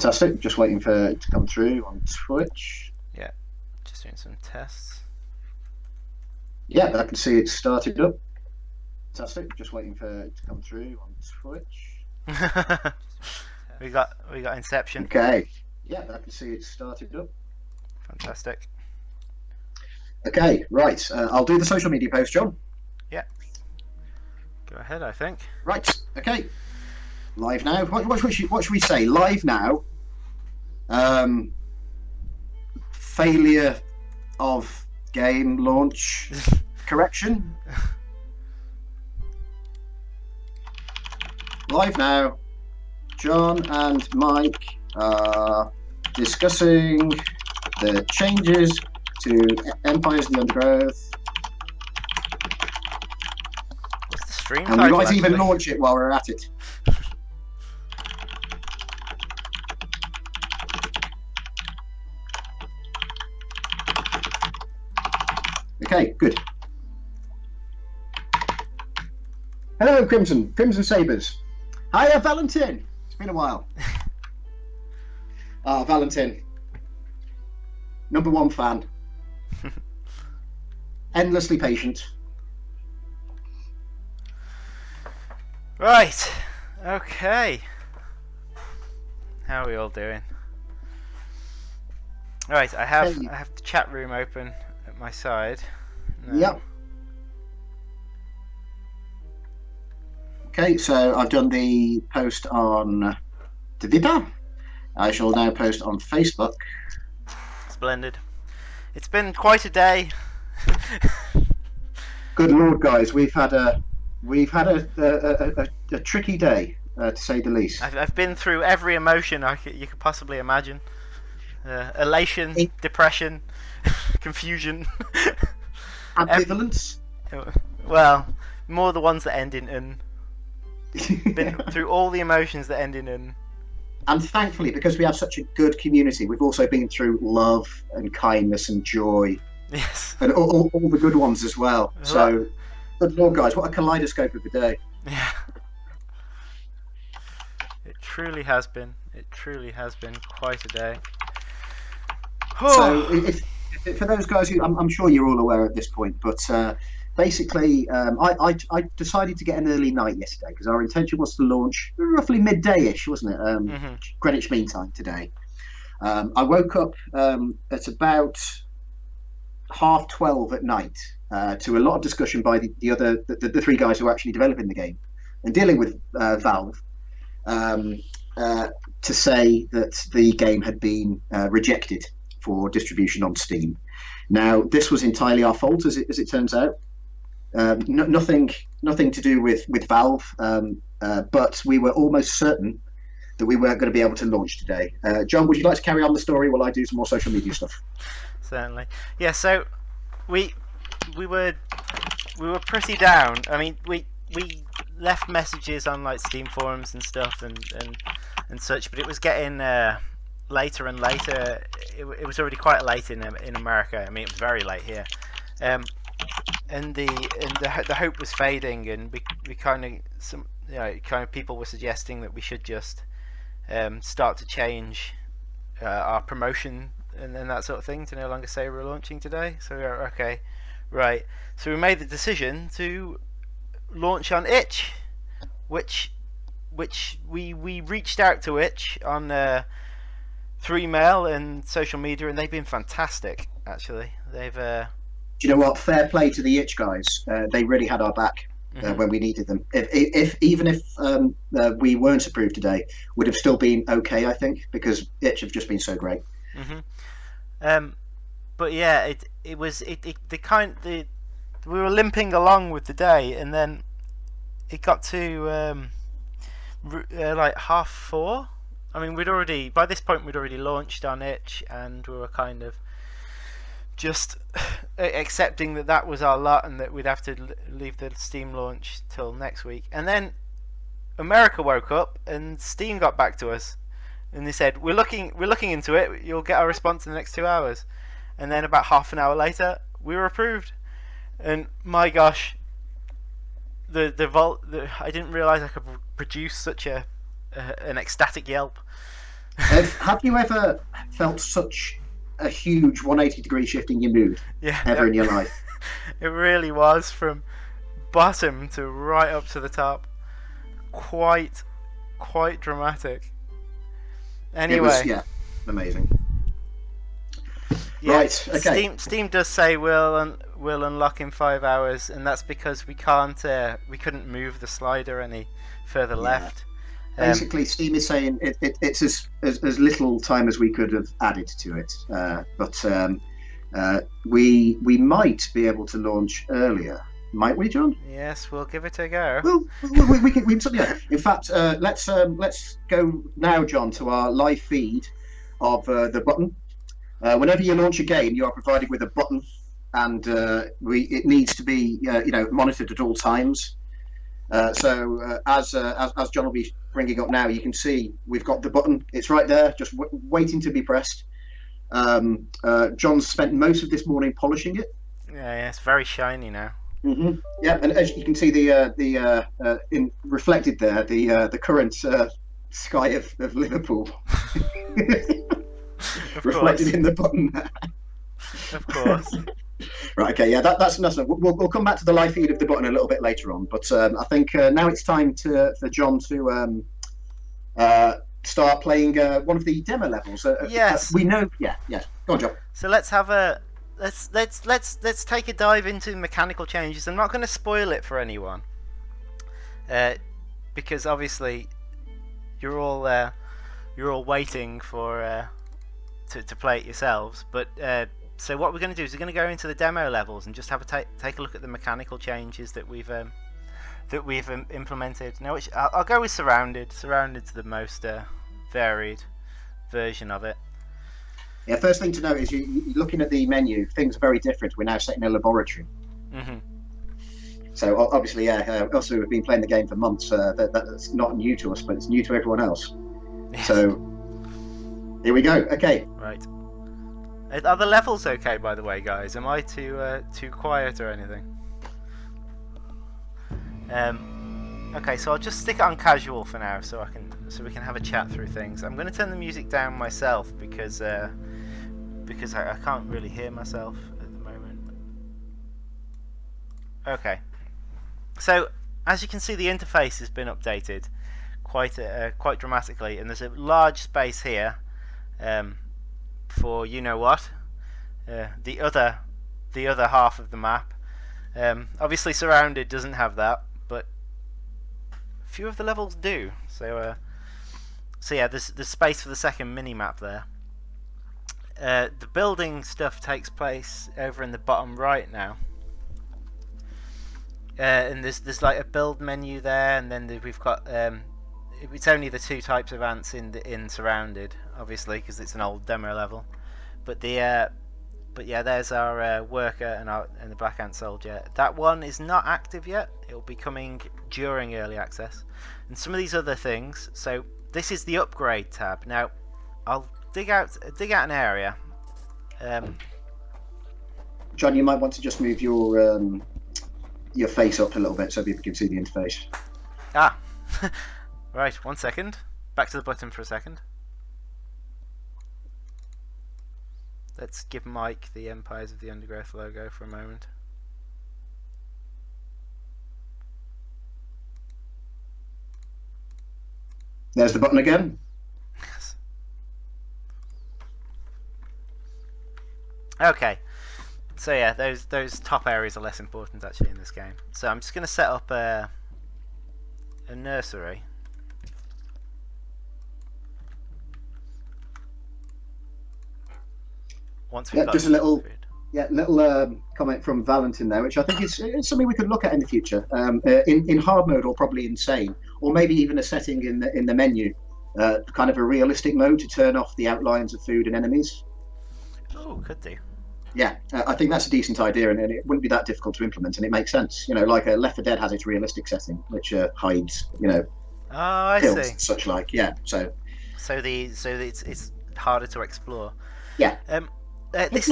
Fantastic. Just waiting for it to come through on Twitch. Yeah, just doing some tests. Yeah, I can see it started up. Fantastic. Just waiting for it to come through on Twitch. we got Inception. Okay. Yeah, I can see it started up. Fantastic. Okay, right. I'll do the social media post, John. Yeah. Go ahead, I think. Right. Okay. Live now. What should we say? Live now. Failure of game launch correction. Live now. John and Mike are discussing the changes to Empires in the Undergrowth. What's the stream And title, we might even actually? launch it while we're at it. Okay, good. Hello, Crimson Sabres. Hiya, Valentin. It's been a while. Valentin. #1 fan. Endlessly patient. Right. Okay. How are we all doing? Right, I have the chat room open at my side. No. Yep. Okay, so I've done the post on Twitter. I shall now post on Facebook. Splendid. It's been quite a day. Good Lord, guys, we've had a tricky day, to say the least. I've been through every emotion you could possibly imagine. Elation, depression, confusion. Ambivalence. Well, more the ones that end in "n". Been through all the emotions that end in "n". And thankfully, because we have such a good community, we've also been through love and kindness and joy. Yes. And all the good ones as well. So, good Lord, guys, what a kaleidoscope of a day. Yeah. It truly has been. It truly has been quite a day. So, for those guys who, I'm sure you're all aware at this point, but basically, I decided to get an early night yesterday because our intention was to launch roughly midday-ish, wasn't it? Greenwich Mean Time today. I woke up at about 12:30 at night to a lot of discussion by the three guys who are actually developing the game and dealing with Valve to say that the game had been rejected for distribution on Steam. Now, this was entirely our fault, as it turns out. Nothing to do with Valve, but we were almost certain that we weren't going to be able to launch today. John, would you like to carry on the story while I do some more social media stuff? Certainly. Yeah. So we were pretty down. I mean, we left messages on like Steam forums and stuff and such, but it was getting later and later. It was already quite late in America. I mean, it was very late here. And the hope was fading, and we kind of people were suggesting that we should just start to change our promotion and that sort of thing to no longer say we're launching today. So we were okay, right. So we made the decision to launch on Itch, which we reached out to Itch on through email and social media, and they've been fantastic. Actually, they've. Do you know what? Fair play to the Itch guys. They really had our back when we needed them. Even if we weren't approved today, would have still been okay, I think, because Itch have just been so great. But yeah, we were limping along with the day, and then it got to like 4:30. I mean, by this point we'd already launched on Itch, and we were kind of just accepting that was our lot and that we'd have to leave the Steam launch till next week. And then America woke up and Steam got back to us, and they said we're looking into it. You'll get a response in the next 2 hours. And then about half an hour later, we were approved. And my gosh, I didn't realize I could produce such an ecstatic yelp. Have you ever felt such a huge 180-degree shift in your mood Yeah, ever in your life? it really was from bottom to right up to the top. Quite, quite dramatic. It was, Anyway, yeah, amazing. yeah, Right, okay. Steam does say will unlock in 5 hours, and that's because we couldn't move the slider any further Yeah. left. Um, Basically, Steam is saying it's as little time as we could have added to it. But we might be able to launch earlier. Might we, John? yes, we'll give it a go. Well, we can yeah. In fact, let's go now, John, to our live feed of the button. Whenever you launch a game, you are provided with a button, and it needs to be monitored at all times. As John will be bringing up now, you can see we've got the button. It's right there, just waiting to be pressed. John's spent most of this morning polishing it. Yeah, it's very shiny now. Yeah, and as you can see, in reflected there, the current sky of Liverpool Of reflected course, in the button. of course. Right. Okay. Yeah. That's enough. We'll come back to the live feed of the button a little bit later on. But I think now it's time for John to start playing one of the demo levels. Yes. We know. Yeah. Yeah. Go on, John. So let's take a dive into mechanical changes. I'm not going to spoil it for anyone, because obviously you're all waiting for to play it yourselves. But so what we're going to do is we're going to go into the demo levels and just have a take a look at the mechanical changes that we've implemented. Now, which I'll go with surrounded. Surrounded's the most varied version of it. Yeah. First thing to note is you're looking at the menu. Things are very different. We're now set in a laboratory. Mm-hmm. So obviously, yeah. Also, we've been playing the game for months. That's not new to us, but it's new to everyone else. Yes. So here we go. Okay. Right. Are the levels okay, by the way, guys? Am I too quiet or anything? Okay, so I'll just stick it on casual for now, so we can have a chat through things. I'm going to turn the music down myself because I can't really hear myself at the moment. Okay. So as you can see, the interface has been updated quite dramatically, and there's a large space here for you know what, the other half of the map. Obviously, surrounded doesn't have that, but a few of the levels do. So yeah, there's space for the second mini map there. The building stuff takes place over in the bottom right now. And there's like a build menu there, and then we've got it's only the two types of ants in surrounded, obviously, because it's an old demo level. But yeah, there's our worker and the black ant soldier. That one is not active yet. It will be coming during early access, and some of these other things. So this is the upgrade tab. Now I'll dig out an area. John, you might want to just move your face up a little bit so people can see the interface. Ah, right. 1 second. Back to the button for a second. Let's give Mike the Empires of the Undergrowth logo for a moment. There's the button again. Yes. Okay. So yeah, those top areas are less important actually in this game. So I'm just going to set up a nursery. Once we've got Just a little comment from Valentin there, which I think is something we could look at in the future. In hard mode, or probably insane, or maybe even a setting in the menu, kind of a realistic mode to turn off the outlines of food and enemies. Oh, could do. Yeah, I think that's a decent idea, and it wouldn't be that difficult to implement, and it makes sense. Like Left 4 Dead has its realistic setting, which hides, Oh, I hills see. and such like. Yeah, so it's harder to explore. Yeah. This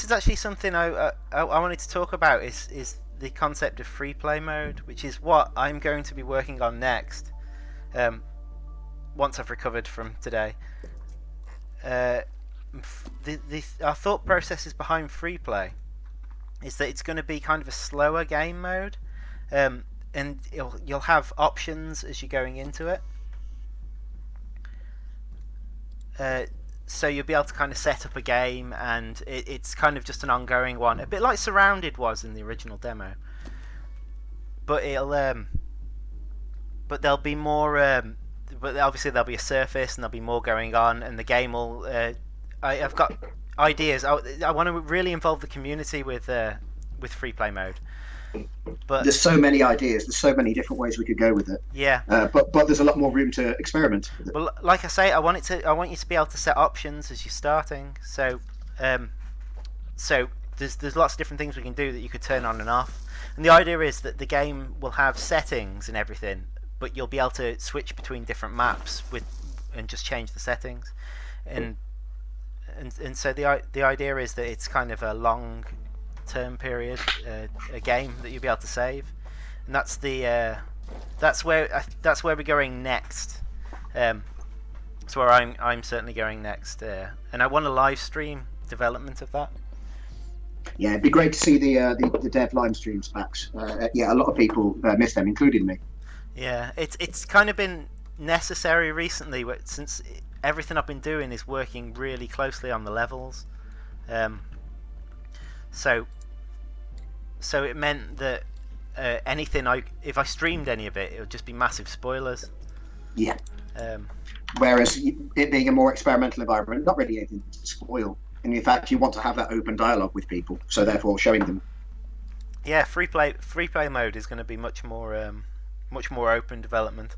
is actually something I wanted to talk about. Is the concept of free play mode, which is what I'm going to be working on next. Once I've recovered from today, our thought processes behind free play is that it's going to be kind of a slower game mode, and you'll have options as you're going into it. So you'll be able to kind of set up a game, and it's kind of just an ongoing one, a bit like Surrounded was in the original demo. But but there'll be more. But obviously there'll be a surface, and there'll be more going on, and the game will. I've got ideas. I want to really involve the community with free play mode. But there's so many ideas. There's so many different ways we could go with it. Yeah. But there's a lot more room to experiment with it. Well, like I say, I want you to be able to set options as you're starting. So there's lots of different things we can do that you could turn on and off. And the idea is that the game will have settings and everything, but you'll be able to switch between different maps and just change the settings. And so the idea is that it's kind of a long term period, a game that you'll be able to save, and that's where we're going next. That's where I'm certainly going next, and I want to live stream development of that. Yeah, it'd be great to see the dev live streams back. Yeah, a lot of people miss them, including me. Yeah, it's kind of been necessary recently, since everything I've been doing is working really closely on the levels. So it meant that if I streamed any of it, it would just be massive spoilers. Yeah. Whereas it being a more experimental environment, not really anything to spoil. And in fact, you want to have that open dialogue with people, so therefore showing them. Yeah, free play mode is going to be much more open development.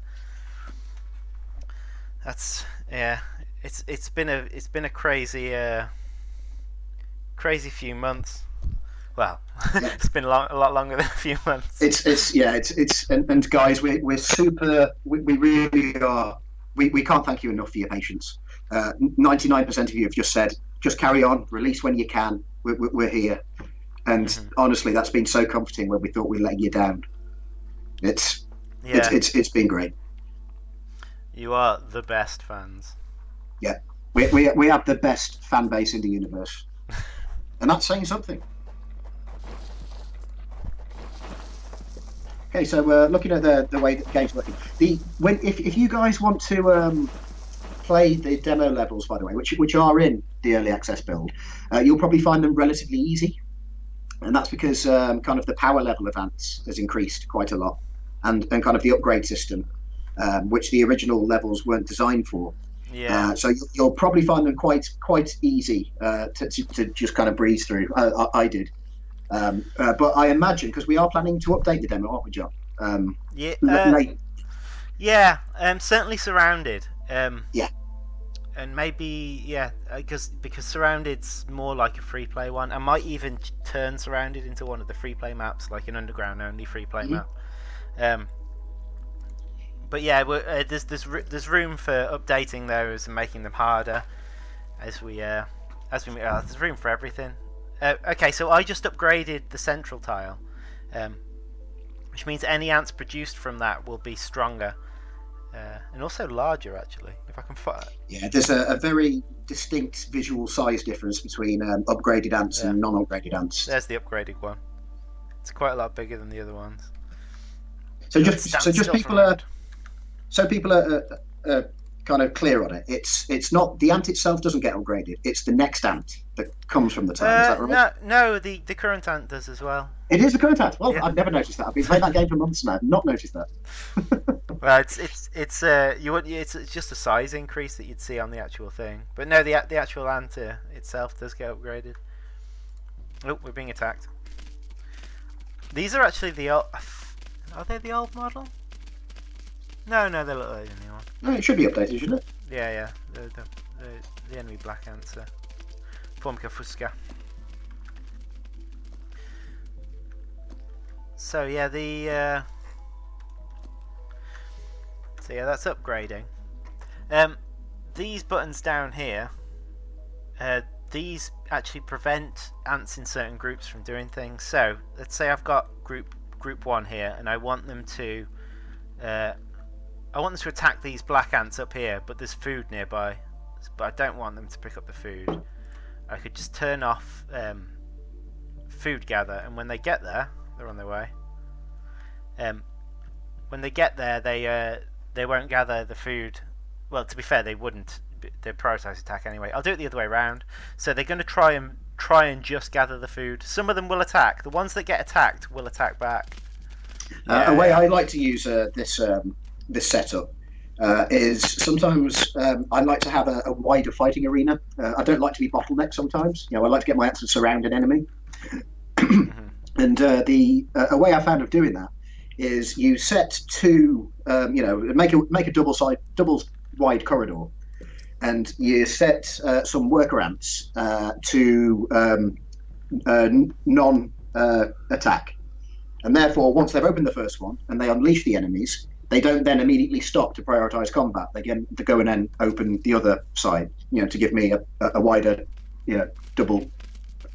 That's It's been a crazy few months. Well, yeah. It's been a lot longer than a few months. And guys, we're super. We really are. We can't thank you enough for your patience. 99% of you have just said, just carry on, release when you can. We're here, and honestly, that's been so comforting when we thought we let you down. It's been great. You are the best fans. Yeah, we have the best fan base in the universe, and that's saying something. Okay, so looking at the way that the game's working, if you guys want to play the demo levels, by the way, which are in the early access build, you'll probably find them relatively easy, and that's because kind of the power level of ants has increased quite a lot, and kind of the upgrade system, which the original levels weren't designed for. Yeah. So you'll probably find them quite easy to just kind of breeze through. I did. But I imagine, because we are planning to update the demo, aren't we, John? Certainly Surrounded. Yeah. And maybe because Surrounded's more like a free play one. I might even turn Surrounded into one of the free play maps, like an underground only free play map. But yeah, there's room for updating those and making them harder as we there's room for everything. Okay, so I just upgraded the central tile, which means any ants produced from that will be stronger, and also larger, actually. If I can find. Yeah, there's a very distinct visual size difference between upgraded ants and non-upgraded ants. There's the upgraded one. It's quite a lot bigger than the other ones. So people are kind of clear on it. It's not the ant itself doesn't get upgraded. It's the next ant that comes from the tile. Is that right? No, the current ant does as well. It is the current ant. Well, yeah. I've never noticed that. I've been playing that game for months now. I've not noticed that. Well, it's just a size increase that you'd see on the actual thing. But no, the actual ant itself does get upgraded. Oh, we're being attacked. These are actually the old. Are they the old model? No, they look like the new one. No, it should be updated, shouldn't it? Yeah. The enemy black ants. Formica fusca. So yeah, that's upgrading. These buttons down here, these actually prevent ants in certain groups from doing things. So let's say I've got group 1 here, and I want them to attack these black ants up here, but there's food nearby. but I don't want them to pick up the food, I could just turn off food gather, and when they get there, they're on their way. When they get there, they won't gather the food. Well, to be fair, they wouldn't. They'd prioritise attack anyway. I'll do it the other way around. So they're going to try and just gather the food. Some of them will attack. The ones that get attacked will attack back. A way I like to use this setup is sometimes I like to have a wider fighting arena. I don't like to be bottlenecked sometimes. I like to get my answers surround an enemy. And a way I found of doing that is you set two, make a double wide corridor, and you set some worker ants to non-attack. And therefore, once they've opened the first one and they unleash the enemies, they don't then immediately stop to prioritize combat. They get to go and then open the other side, to give me a wider, double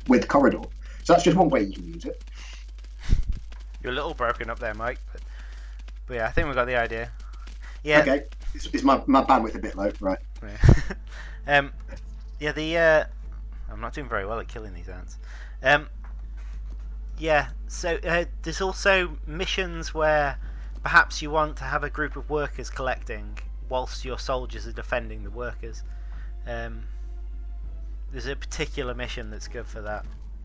width corridor. So that's just one way you can use it. You're a little broken up there, Mike, but yeah, I think we've got the idea. Yeah. Okay. Is my bandwidth a bit low? Right. Yeah. I'm not doing very well at killing these ants. Yeah. So there's also missions where perhaps you want to have a group of workers collecting whilst your soldiers are defending the workers. There's a particular mission that's good for that.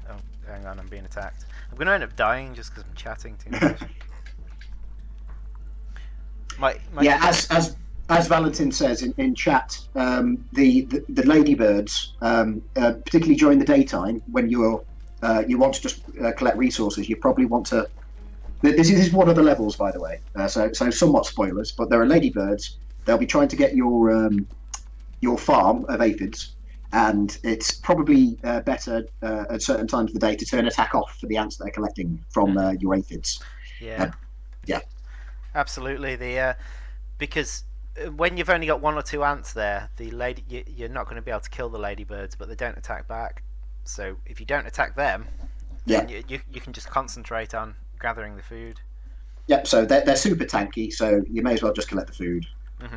Oh, hang on, I'm being attacked. I'm going to end up dying just because I'm chatting too much. Yeah, as Valentin says in chat, the ladybirds, particularly during the daytime when you want to just collect resources, you probably want to. This is one of the levels, by the way. So somewhat spoilers, but there are ladybirds. They'll be trying to get your farm of aphids. And it's probably better at certain times of the day to turn attack off for the ants that are collecting from your aphids. Yeah. Yeah. Absolutely. Because when you've only got one or two ants there, you're not going to be able to kill the ladybirds, but they don't attack back. So if you don't attack them, then you can just concentrate on gathering the food. Yep. So they're super tanky. So you may as well just collect the food.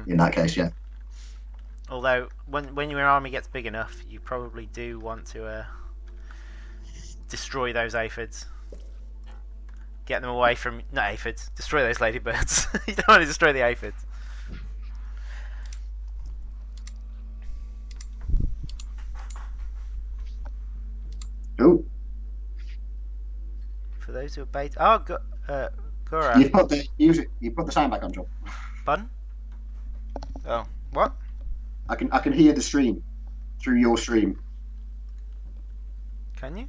In that case, yeah. Although, when your army gets big enough, you probably do want to destroy those aphids. Get them away from... Not aphids. Destroy those ladybirds. You don't want to destroy the aphids. Oh. For those who are bait... Oh, Gora. You put the sound back on, John. Pardon? Oh, what? I can hear the stream through your stream. Can you?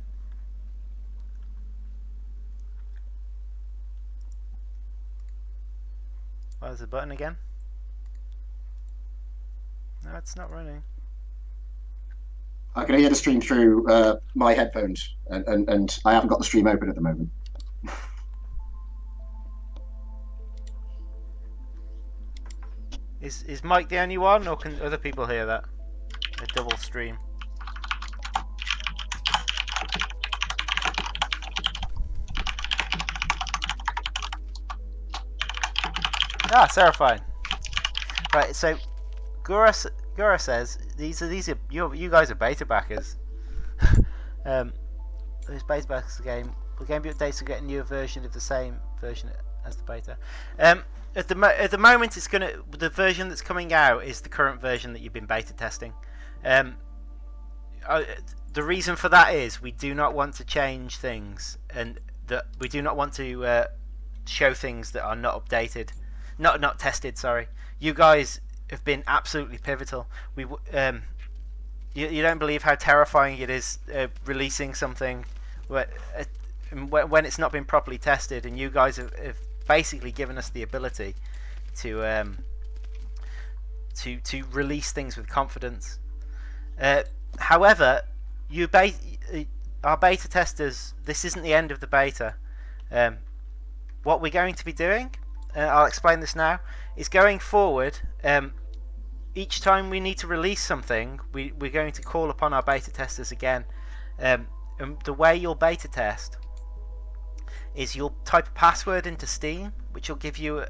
Oh, there's a button again. No, it's not running. I can hear the stream through my headphones, and I haven't got the stream open at the moment. Is Mike the only one, or can other people hear that? A double stream. Ah, Seraphine. Right, so Gura says these are you guys are beta backers. Those beta backers of the game. The game updates will get a newer version of the same version as the beta. At the moment, the version that's coming out is the current version that you've been beta testing. The reason for that is we do not want to change things, and that we do not want to show things that are not updated, not tested. Sorry, you guys have been absolutely pivotal. You don't believe how terrifying it is releasing something when it's not been properly tested, and you guys have basically given us the ability to release things with confidence. However, our beta testers, this isn't the end of the beta. What we're going to be doing, I'll explain this now, is going forward, each time we need to release something, we're going to call upon our beta testers again. And the way you'll beta test is you'll type a password into Steam, which will give you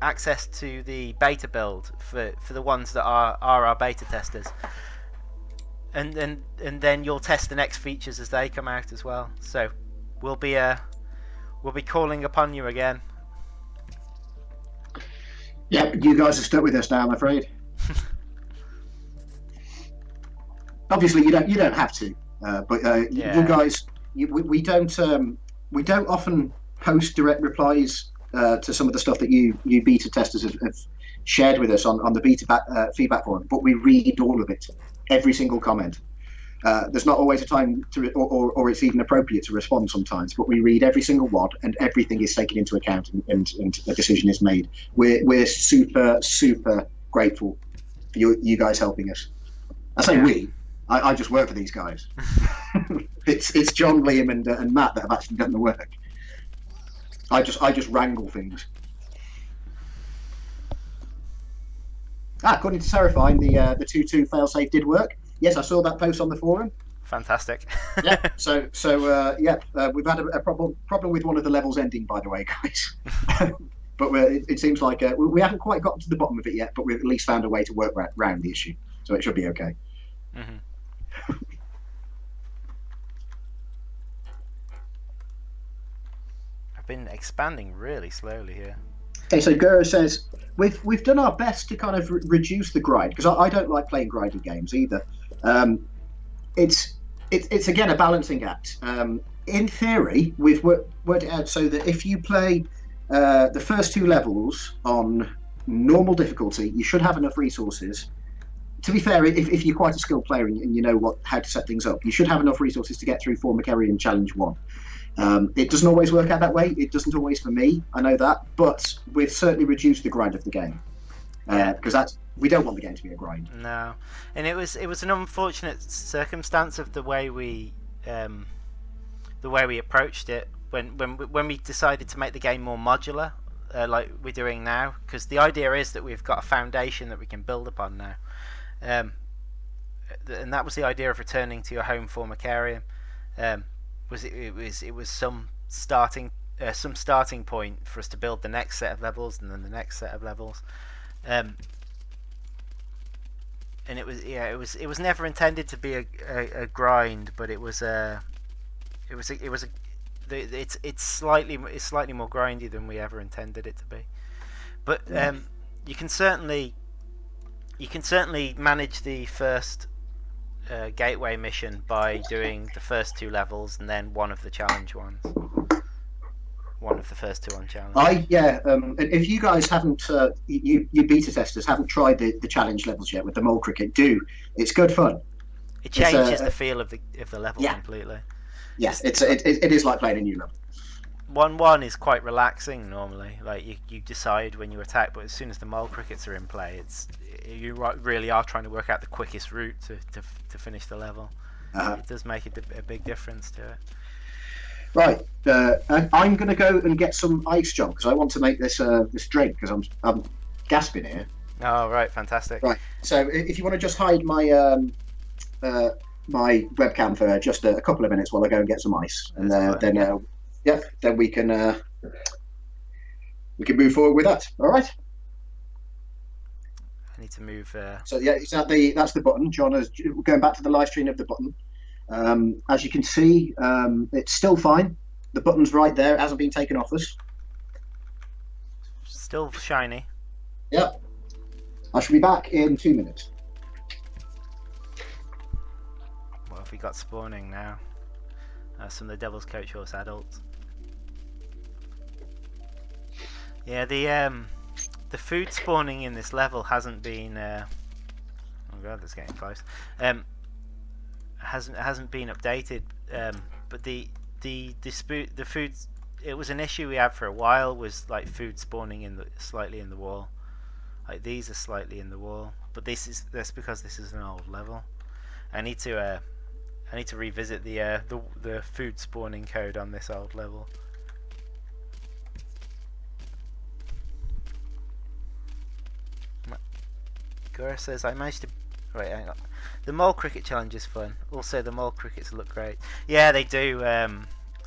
access to the beta build for the ones that are our beta testers, and then you'll test the next features as they come out as well. So we'll be calling upon you again. Yeah, you guys are stuck with us now, I'm afraid. Obviously, you don't have to, but you guys, we don't often post direct replies to some of the stuff that you beta testers have shared with us on the beta feedback forum. But we read all of it, every single comment. There's not always a time to, or it's even appropriate to respond sometimes, but we read every single one, and everything is taken into account, and a decision is made. We're super grateful for you guys helping us. I say we. I just work for these guys. it's John, Liam, and Matt that have actually done the work. I just wrangle things. According to Terrifying, the 2-2 failsafe did work. Yes, I saw that post on the forum. Fantastic. Yeah. So we've had a problem with one of the levels ending, by the way, guys. But it seems like we haven't quite gotten to the bottom of it yet, but we've at least found a way to work around the issue, so it should be okay. Mm-hmm. I've been expanding really slowly here. Okay, so Gura says we've done our best to kind of reduce the grind, because I don't like playing grinding games either. It's again a balancing act. In theory, we've worked it out so that if you play the first 2 levels on normal difficulty, you should have enough resources. To be fair, if you're quite a skilled player and you know how to set things up, you should have enough resources to get through Formicarian Challenge 1. It doesn't always work out that way. It doesn't always for me, I know that, but we've certainly reduced the grind of the game, because we don't want the game to be a grind. No, and it was an unfortunate circumstance of the way we approached it when we decided to make the game more modular, like we're doing now, because the idea is that we've got a foundation that we can build upon now, and that was the idea of returning to your home Formicarium. It was some starting point for us to build the next set of levels, and then the next set of levels, and it was never intended to be a grind, but it's slightly more grindy than we ever intended it to be. But you can certainly manage the first gateway mission by doing the first 2 levels and then one of the challenge ones. One of the first 2 on challenge. If you guys haven't, you beta testers haven't tried the challenge levels yet with the mole cricket, do. It's good fun. It changes the feel of the level completely. Yes, it is like playing a new level. 1-1 is quite relaxing normally. Like you decide when you attack, but as soon as the mole crickets are in play, you really are trying to work out the quickest route to finish the level. It does make a big difference to it. Right, I'm going to go and get some ice, John, because I want to make this drink, because I'm gasping here. Oh, right, fantastic. Right, so if you want to just hide my my webcam for just a couple of minutes while I go and get some ice, and then we can move forward with that. All right. I need to move. So that's the button. John is going back to the live stream of the button. As you can see, it's still fine. The button's right there. It hasn't been taken off us. Still shiny. Yep. I shall be back in 2 minutes. What have we got spawning now? Some of the Devil's Coach Horse adults. Yeah, the food spawning in this level hasn't been. Oh god, that's getting close. Hasn't been updated. But the food. It was an issue we had for a while. Was like food spawning slightly in the wall. Like these are slightly in the wall, but that's because this is an old level. I need to revisit the food spawning code on this old level. Gura says I managed to. Wait, hang on. The mole cricket challenge is fun. Also, the mole crickets look great. Yeah, they do.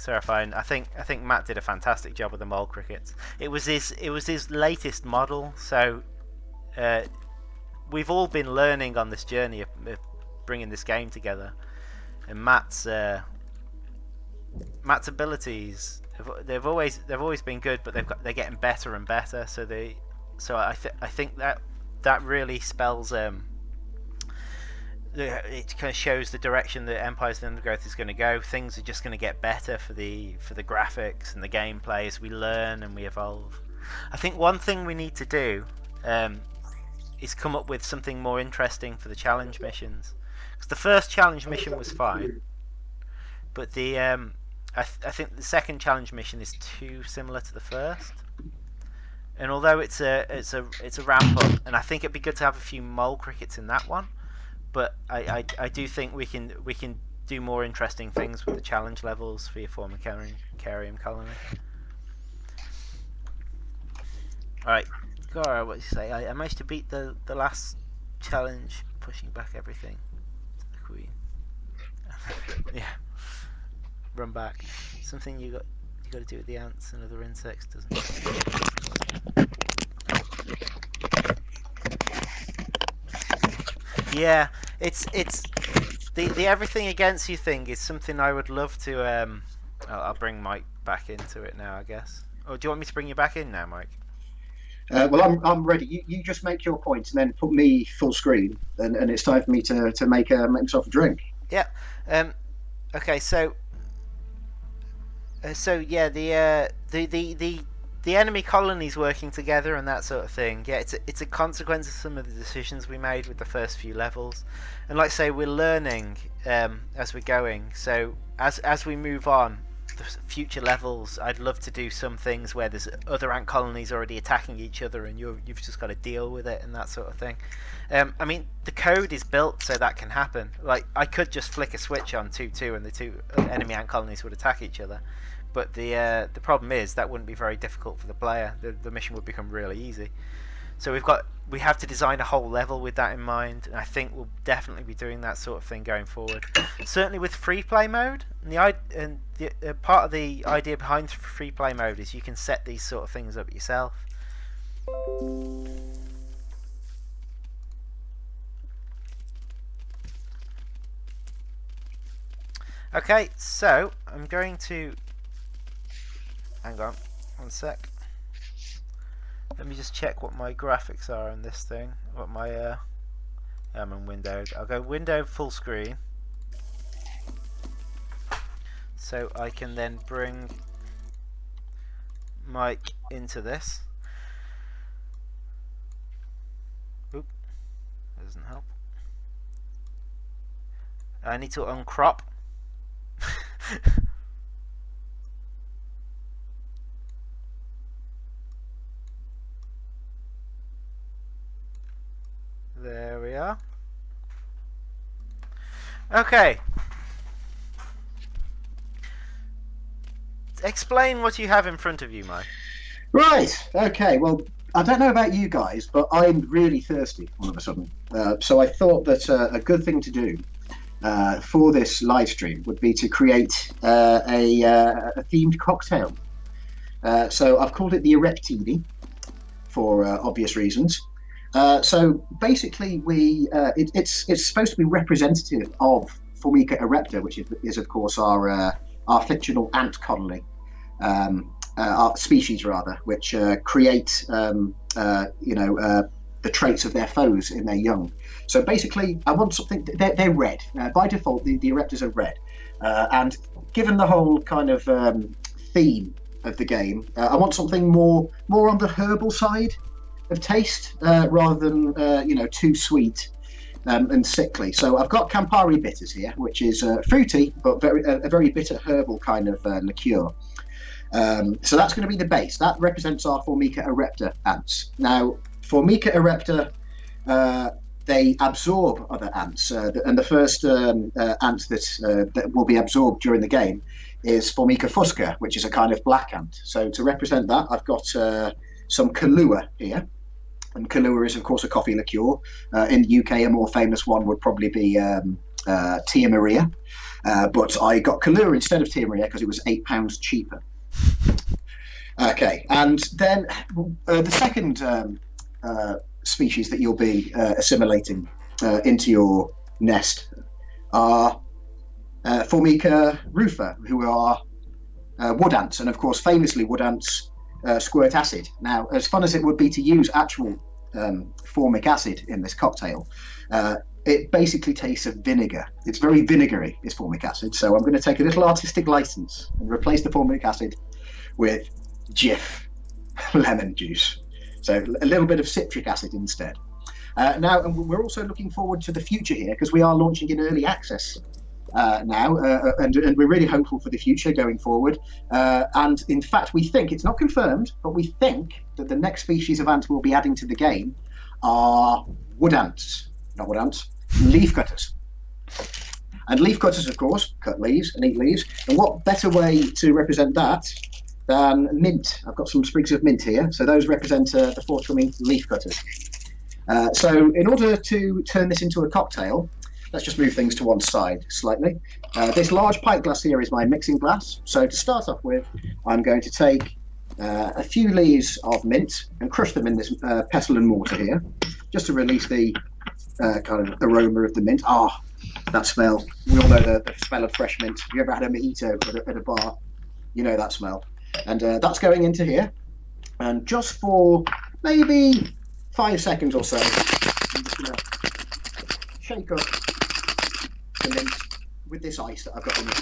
Seraphine. I think Matt did a fantastic job with the mole crickets. It was his latest model, so we've all been learning on this journey of bringing this game together, and Matt's abilities they've always been good, but they're getting better and better. So I think that really spells it kind of shows the direction that Empires of the Undergrowth is going to go. Things are just going to get better for the graphics and the gameplay as we learn and we evolve. I think one thing we need to do is come up with something more interesting for the challenge missions. Because the first challenge mission was fine, but I think the second challenge mission is too similar to the first. And although it's a ramp up, and I think it'd be good to have a few mole crickets in that one, but I do think we can do more interesting things with the challenge levels for your former Carium colony. Alright, Gara, what do you say? I managed to beat the last challenge, pushing back everything to the Queen. Yeah. Run back. Something you got to do with the ants and other insects, doesn't it? Yeah, it's the everything against you thing is something I would love to. I'll bring Mike back into it now, I guess. Or do you want me to bring you back in now, Mike? Well, I'm ready. You just make your point and then put me full screen, and it's time for me to make myself a drink. Yeah. Okay. So yeah, the enemy colonies working together and that sort of thing. Yeah, it's a consequence of some of the decisions we made with the first few levels, and like I say, we're learning as we're going. So as we move on, the future levels, I'd love to do some things where there's other ant colonies already attacking each other, and you've just got to deal with it and that sort of thing. I mean, the code is built so that can happen. Like, I could just flick a switch on 2-2 and the two enemy ant colonies would attack each other. But the problem is that wouldn't be very difficult for the player. The mission would become really easy. So we have to design a whole level with that in mind, and I think we'll definitely be doing that sort of thing going forward. Certainly with free play mode, and the part of the idea behind free play mode is you can set these sort of things up yourself. Okay, so I'm going to hang on one sec. Let me just check what my graphics are on this thing. What my I'm in windowed. I'll go window full screen, so I can then bring Mike into this. Oop, that doesn't help. I need to uncrop. There we are. Okay. Explain what you have in front of you, Mike. Right. Okay. Well, I don't know about you guys, but I'm really thirsty all of a sudden. So I thought that a good thing to do for this live stream would be to create a themed cocktail. So I've called it the Ereptini for obvious reasons. So basically, it's supposed to be representative of Formica erepta, which is of course our fictional ant colony, our species rather, which create the traits of their foes in their young. So basically, I want something. They're red by default. The ereptas are red, and given the whole kind of theme of the game, I want something more on the herbal side of taste rather than too sweet and sickly. So I've got Campari bitters here, which is fruity but a very bitter herbal kind of liqueur. So that's going to be the base. That represents our Formica erepta ants. Now, Formica erepta, they absorb other ants, and the first ant that will be absorbed during the game is Formica fusca, which is a kind of black ant. So to represent that, I've got some Kahlua here. And Kahlua is, of course, a coffee liqueur. In the UK, a more famous one would probably be Tia Maria, but I got Kahlua instead of Tia Maria because it was £8 cheaper. Okay, and then the second species that you'll be assimilating into your nest are Formica rufa, who are wood ants, and of course, famously, wood ants squirt acid. Now, as fun as it would be to use actual formic acid in this cocktail, it basically tastes of vinegar. It's very vinegary, is formic acid. So I'm going to take a little artistic license and replace the formic acid with Jif lemon juice. So a little bit of citric acid instead. Now, and we're also looking forward to the future here because we are launching in early access now, and we're really hopeful for the future going forward. And in fact, we think, it's not confirmed, but we think that the next species of ant we'll be adding to the game are wood ants, not wood ants, leaf cutters. And leaf cutters, of course, cut leaves and eat leaves. And what better way to represent that than mint? I've got some sprigs of mint here. So those represent the forthcoming leaf cutters. So in order to turn this into a cocktail, let's just move things to one side slightly. This large pint glass here is my mixing glass. So to start off with, I'm going to take a few leaves of mint and crush them in this pestle and mortar here, just to release the kind of aroma of the mint. Ah, that smell. We all know the smell of fresh mint. If you ever had a mojito at a bar, you know that smell. And that's going into here. And just for maybe 5 seconds or so, I'm just going to shake up the mint with this ice that I've got on this,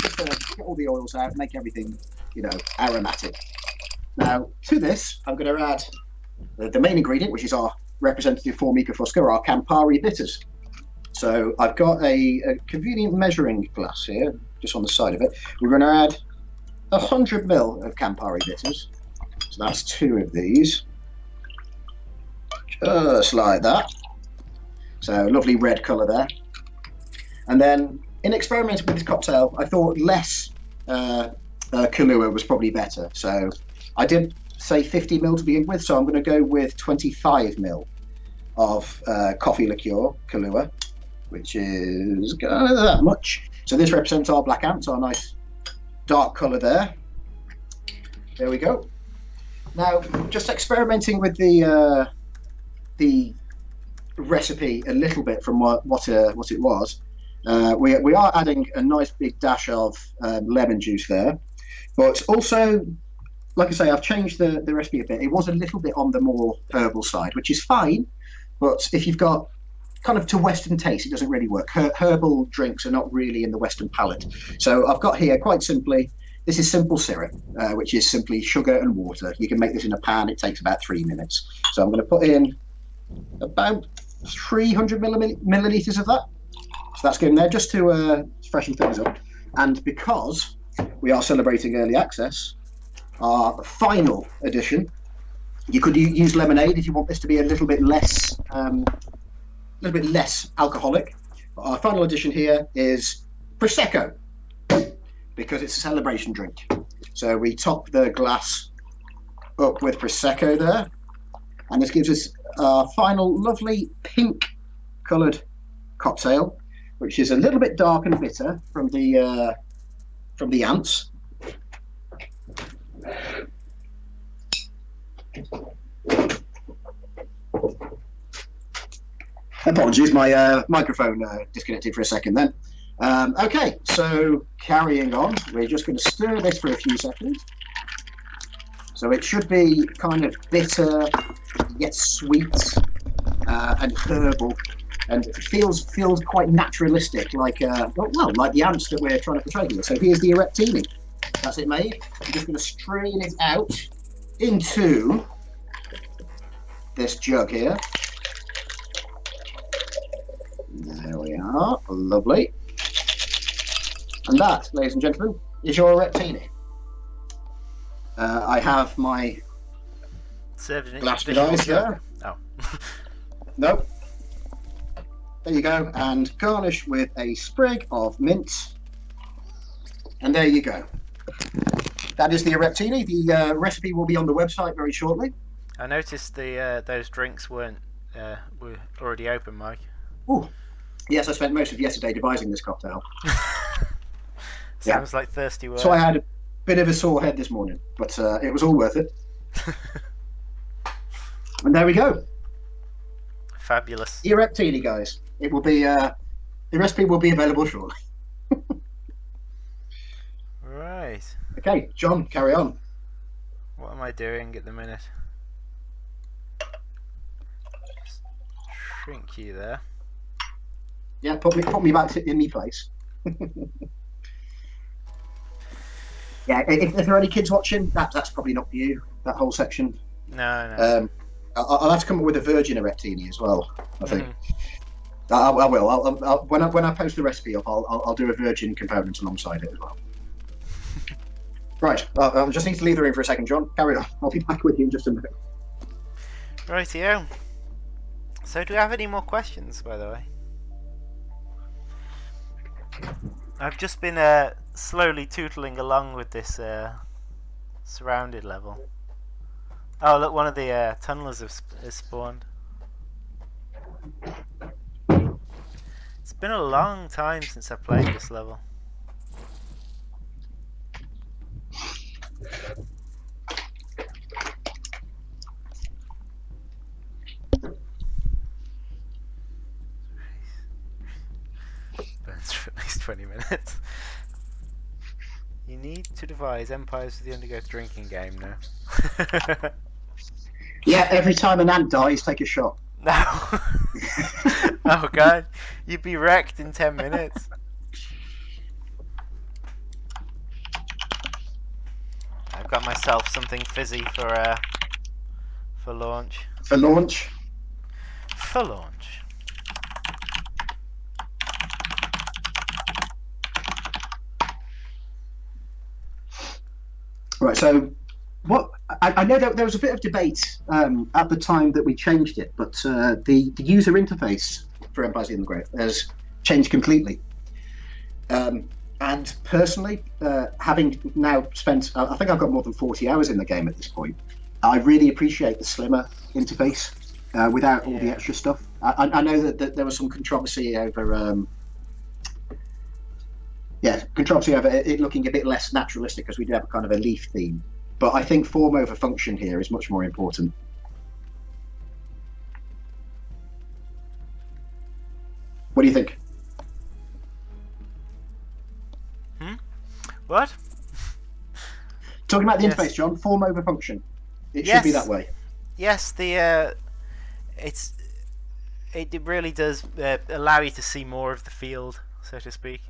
just to get all the oils out, make everything, aromatic. Now, to this, I'm going to add the main ingredient, which is our representative Formica fusca, our Campari bitters. So I've got a convenient measuring glass here, just on the side of it. We're going to add 100 ml of Campari bitters. So that's 2 of these. Just like that. So lovely red colour there. And then in experimenting with this cocktail, I thought less Kahlua was probably better. So I did say 50 ml to begin with, so I'm going to go with 25 ml of coffee liqueur Kahlua, which is that much. So this represents our black ants, our nice dark colour there. There we go. Now, just experimenting with the recipe a little bit from what it was. We are adding a nice big dash of lemon juice there, but also, like I say, I've changed the recipe a bit. It was a little bit on the more herbal side, which is fine, but if you've got kind of to Western taste, it doesn't really work. Herbal drinks are not really in the Western palate. So I've got here, quite simply, this is simple syrup, which is simply sugar and water. You can make this in a pan. It takes about 3 minutes. So I'm going to put in about 300 millilitres of that. So that's going there just to freshen things up. And because we are celebrating early access, our final edition, you could use lemonade if you want this to be a little bit less alcoholic. But our final edition here is Prosecco, because it's a celebration drink. So we top the glass up with Prosecco there, and this gives us our final lovely pink coloured cocktail, which is a little bit dark and bitter from the ants. Apologies, my microphone disconnected for a second then. Okay, so carrying on, we're just going to stir this for a few seconds. So it should be kind of bitter, yet sweet and herbal, and it feels quite naturalistic, like the ants that we're trying to portray here. So here's the Ereptini. That's it made. I'm just going to strain it out into this jug here. There we are, lovely. And that, ladies and gentlemen, is your Ereptini. I have my glass guys there. Oh. Nope. There you go, and garnish with a sprig of mint. And there you go. That is the Ereptini. The recipe will be on the website very shortly. I noticed those drinks were already open, Mike. Ooh, Yes, I spent most of yesterday devising this cocktail. Yeah. Sounds like thirsty work. So I had a bit of a sore head this morning, but it was all worth it. And there we go. Fabulous. Ereptini, guys. It will be the recipe will be available shortly. Right. Okay, John, carry on. What am I doing at the minute? Just shrink you there. Yeah, put me back in my place. Yeah, if there are any kids watching, that's probably not for you. That whole section. No. I'll have to come up with a virgin Ereptini as well. I think. I will. When I post the recipe up, I'll do a virgin component alongside it as well. Right. I just need to leave the room for a second, John. Carry on. I'll be back with you in just a minute. Rightio. So, do we have any more questions, by the way? I've just been slowly tootling along with this surrounded level. Oh, look, one of the tunnelers has spawned. It's been a long time since I've played this level. Burns for at least 20 minutes. You need to devise Empires of the Undergrowth drinking game now. Yeah, every time an ant dies, take a shot. No. Oh god, you'd be wrecked in 10 minutes. I've got myself something fizzy for launch. For launch. For launch. Right, so what I know that there was a bit of debate at the time that we changed it, but the user interface for Empires of the Undergrowth has changed completely. And personally, having now spent, I think I've got more than 40 hours in the game at this point, I really appreciate the slimmer interface without all the extra stuff. I know that there was some controversy over controversy over it looking a bit less naturalistic because we do have a kind of a leaf theme. But I think form over function here is much more important. What do you think? What? Talking about the interface, John. Form over function. It should be that way. Yes, it really does allow you to see more of the field, so to speak.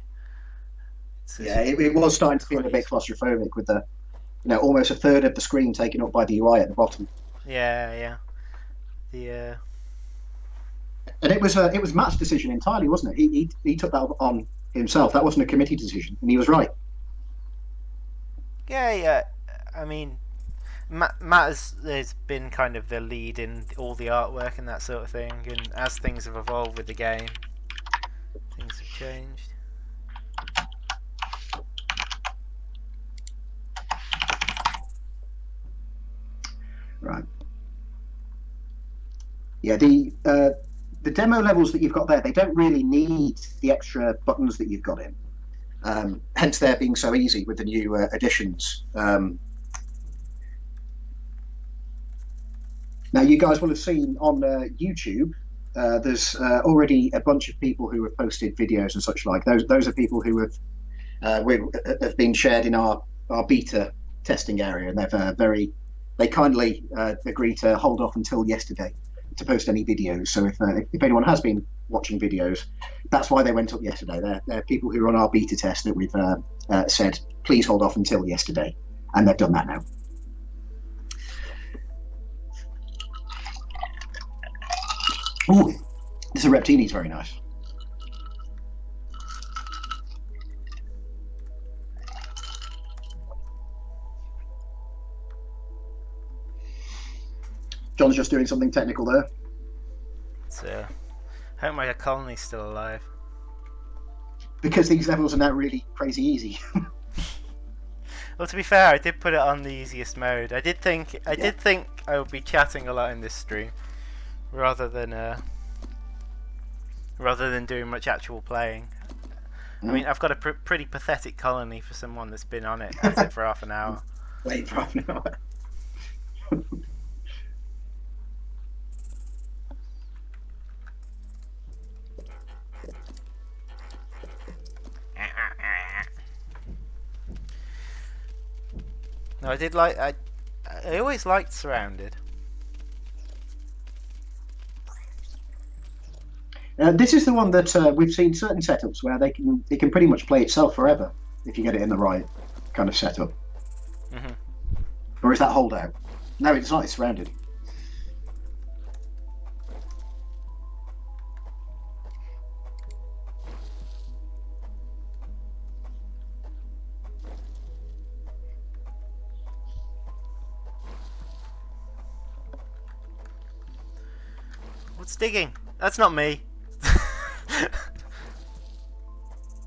It was starting to feel a bit claustrophobic with the, almost a third of the screen taken up by the UI at the bottom. Yeah. And it was Matt's decision entirely, wasn't it? He took that on himself. That wasn't a committee decision, and he was right. Yeah. I mean, Matt has been kind of the lead in all the artwork and that sort of thing, and as things have evolved with the game, things have changed. Right. Yeah, the demo levels that you've got there, they don't really need the extra buttons that you've got in. Hence, they're being so easy with the new additions. Now, you guys will have seen on YouTube, there's already a bunch of people who have posted videos and such like. Those are people who have been shared in our beta testing area, and they kindly agreed to hold off until yesterday to post any videos. So if anyone has been watching videos, that's why they went up yesterday. They're people who are on our beta test that we've said, please hold off until yesterday. And they've done that now. Ooh, this Ereptini is very nice. John's just doing something technical there. I hope my colony's still alive. Because these levels are now really crazy easy. Well, to be fair, I did put it on the easiest mode. I did think I would be chatting a lot in this stream, rather than rather than doing much actual playing. I mean, I've got a pretty pathetic colony for someone that's been on it at it for half an hour. Wait for half an hour. No, I always liked Surrounded. This is the one that we've seen certain setups where it can pretty much play itself forever if you get it in the right kind of setup. Mm-hmm. Or is that Holdout? No, it's not. It's Surrounded. What's digging? That's not me.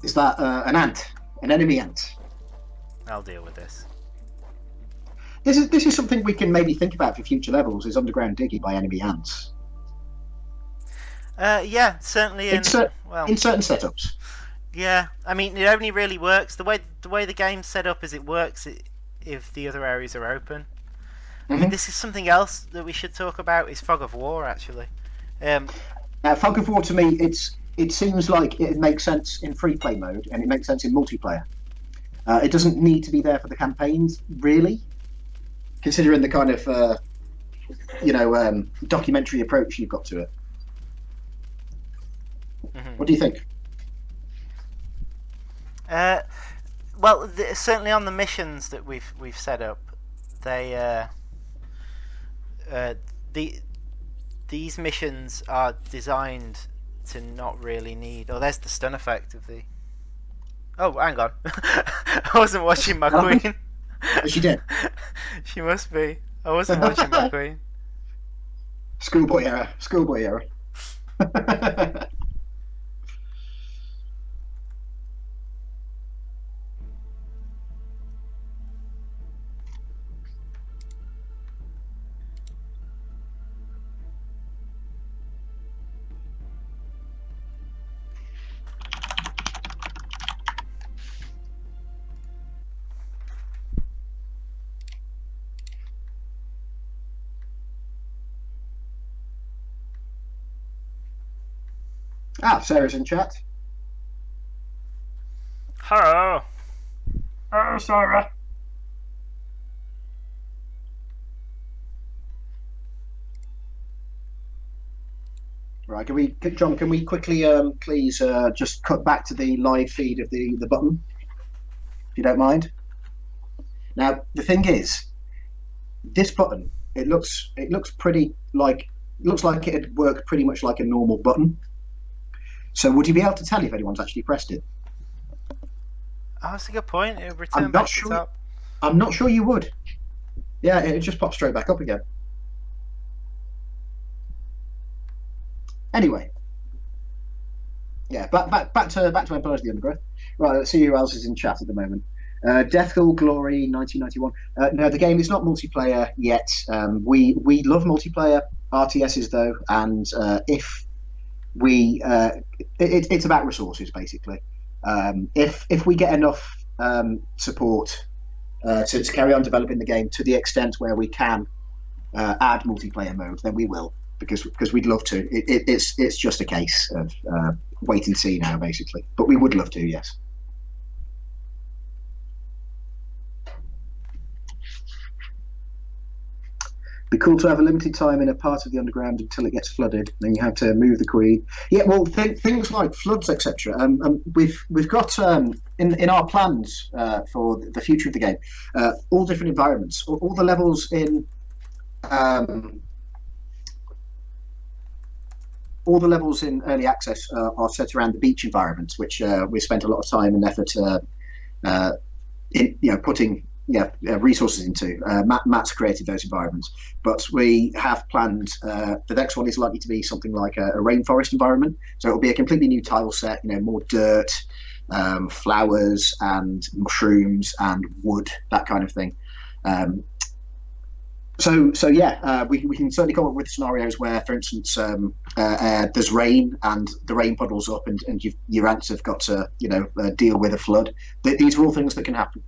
Is that an ant? An enemy ant? I'll deal with this. This is something we can maybe think about for future levels. Is underground digging by enemy ants? Yeah, certainly in certain setups. Yeah, I mean, it only really works the way the game's set up. Is it works if the other areas are open. I mean, this is something else that we should talk about. Is Fog of War actually? Fog of War to me, it seems like it makes sense in free play mode and it makes sense in multiplayer. It doesn't need to be there for the campaigns, really, considering the kind of documentary approach you've got to it. Mm-hmm. What do you think? Well, certainly on the missions that we've set up, these missions are designed to not really need. Oh, there's the stun effect of the. Oh, hang on. I wasn't watching my queen. She did. She must be. I wasn't watching my queen. Schoolboy error. Schoolboy error. Sarah's in chat. Hello. Oh, Sarah. Right, John, can we quickly please just cut back to the live feed of the button, if you don't mind? Now, the thing is, this button, it looks like it'd work pretty much like a normal button. So would you be able to tell if anyone's actually pressed it? Oh, that's a good point. It'll return back to the top. I'm not sure you would. Yeah, it just pops straight back up again. Anyway. Yeah, back to Empires of the Undergrowth. Right, let's see who else is in chat at the moment. Deathgall Glory 1991. No, the game is not multiplayer yet. We love multiplayer RTSs though, and if we it's about resources basically. If we get enough support to carry on developing the game to the extent where we can add multiplayer mode, then we will, because we'd love to. It's just a case of wait and see now basically, but we would love to, yes. Be cool to have a limited time in a part of the underground until it gets flooded. Then you have to move the queen. Yeah, well, things like floods, etc. We've got in our plans for the future of the game, all different environments, all the levels in early access are set around the beach environments, which we spent a lot of time and effort putting resources into. Matt's created those environments, but we have planned the next one is likely to be something like a rainforest environment. So it'll be a completely new tile set, more dirt, flowers and mushrooms and wood, that kind of thing. So yeah, we can certainly come up with scenarios where, for instance, there's rain and the rain puddles up, and your ants have got to deal with a flood. These are all things that can happen.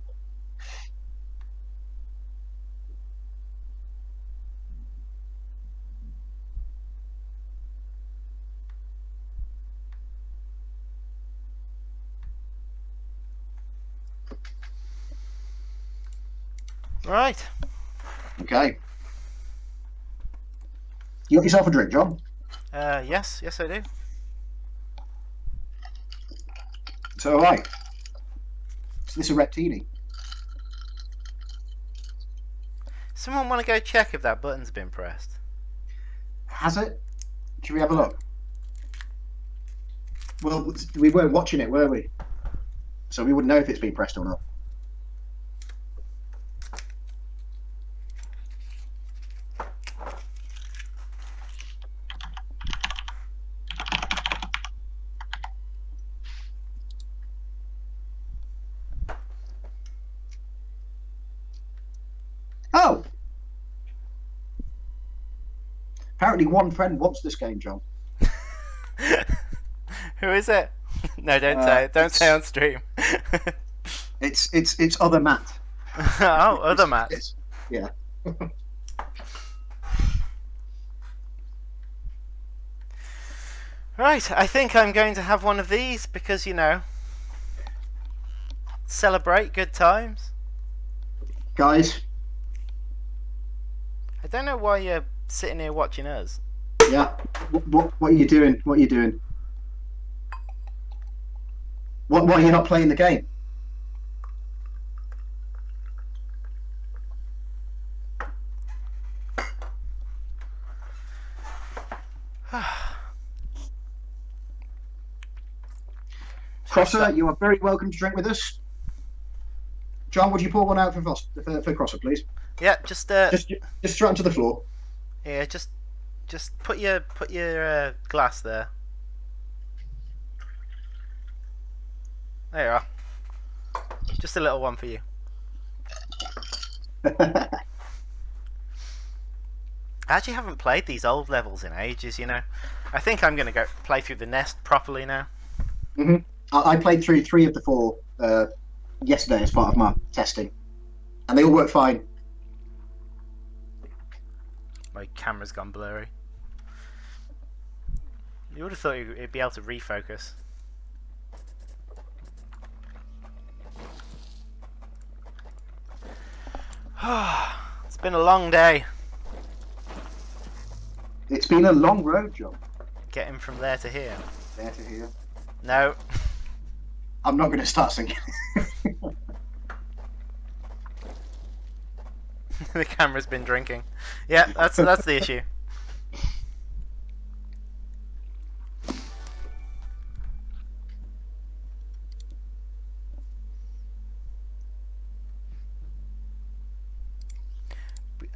Right. Okay, you got yourself a drink, John. Yes, I do. So right, so this is Ereptini. Someone want to go check if that button's been pressed? Has it? Should we have a look? Well, we weren't watching it, were we? So we wouldn't know if it's been pressed or not. Oh, apparently one friend wants this game, John. Who is it? No, don't say it. Don't say on stream. It's other Matt. Oh, other Matt. Yeah. Right, I think I'm going to have one of these because, celebrate good times. Guys. I don't know why you're sitting here watching us. Yeah. What are you doing? What are you doing? Why are you not playing the game? Crosser, you are very welcome to drink with us. John, would you pour one out for Crosser, please? Yeah, just straight onto the floor. Yeah, just put your glass there. There you are. Just a little one for you. I actually haven't played these old levels in ages, I think I'm going to go play through the nest properly now. Mm-hmm. I played through 3 of the 4 yesterday as part of my testing, and they all work fine. My camera's gone blurry. You would have thought it'd be able to refocus. It's been a long day. It's been a long road, John. Getting from there to here. There to here. No. I'm not going to start singing. The camera's been drinking. Yeah, that's the issue.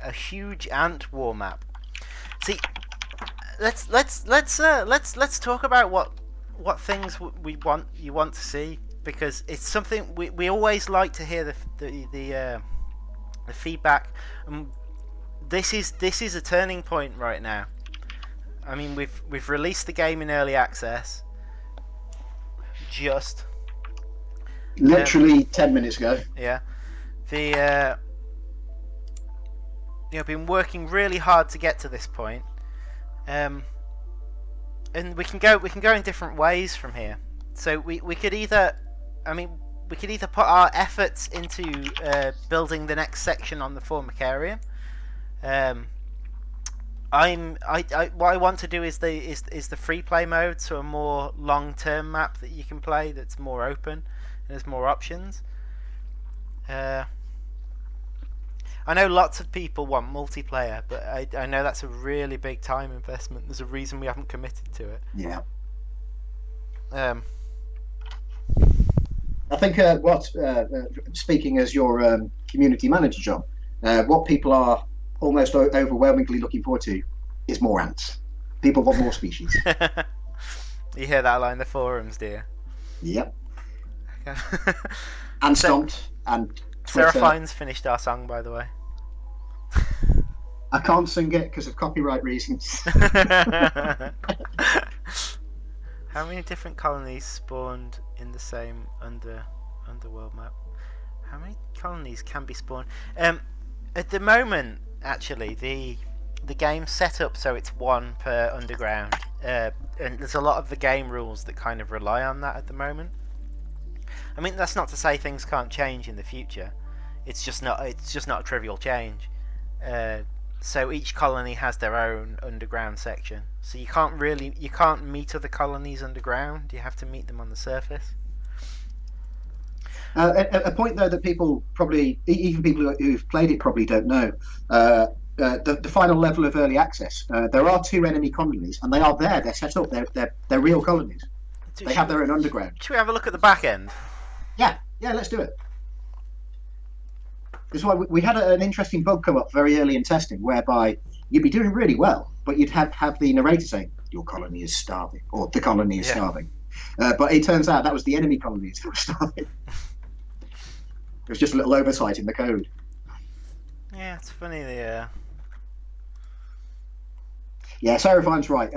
A huge ant war map. See, let's talk about what things you want to see, because it's something we always like to hear the feedback. This is a turning point right now. I mean, we've released the game in early access. Just literally 10 minutes ago. Yeah, been working really hard to get to this point, and we can go in different ways from here. So we could either, we could either put our efforts into building the next section on the Formicarium. What I want to do is the free play mode, so a more long term map that you can play that's more open and there's more options. I know lots of people want multiplayer, but I know that's a really big time investment. There's a reason we haven't committed to it. Yeah. I think speaking as your community manager, John, what people are almost overwhelmingly looking forward to is more ants. People want more species. You hear that a lot in the forums, do you? Yep. And Stomped and Twitter. Seraphine's finished our song, by the way. I can't sing it because of copyright reasons. How many different colonies spawned in the same underworld map? How many colonies can be spawned? At the moment, actually, the game's set up so it's one per underground, and there's a lot of the game rules that kind of rely on that at the moment. I mean, that's not to say things can't change in the future. It's just not. It's just not a trivial change. So each colony has their own underground section. So you can't meet other colonies underground. You have to meet them on the surface. A point though that people probably, even people who've played it, probably don't know. The final level of early access, there are two enemy colonies, and they are there. They're set up. They're real colonies. They have their own underground. Should we have a look at the back end? Yeah, let's do it. This is why we had an interesting bug come up very early in testing, whereby you'd be doing really well, but you'd have the narrator saying, "Your colony is starving," or "The colony is starving." But it turns out that was the enemy colonies that were starving. It was just a little oversight in the code. Yeah, it's funny. Yeah, Serafine's right.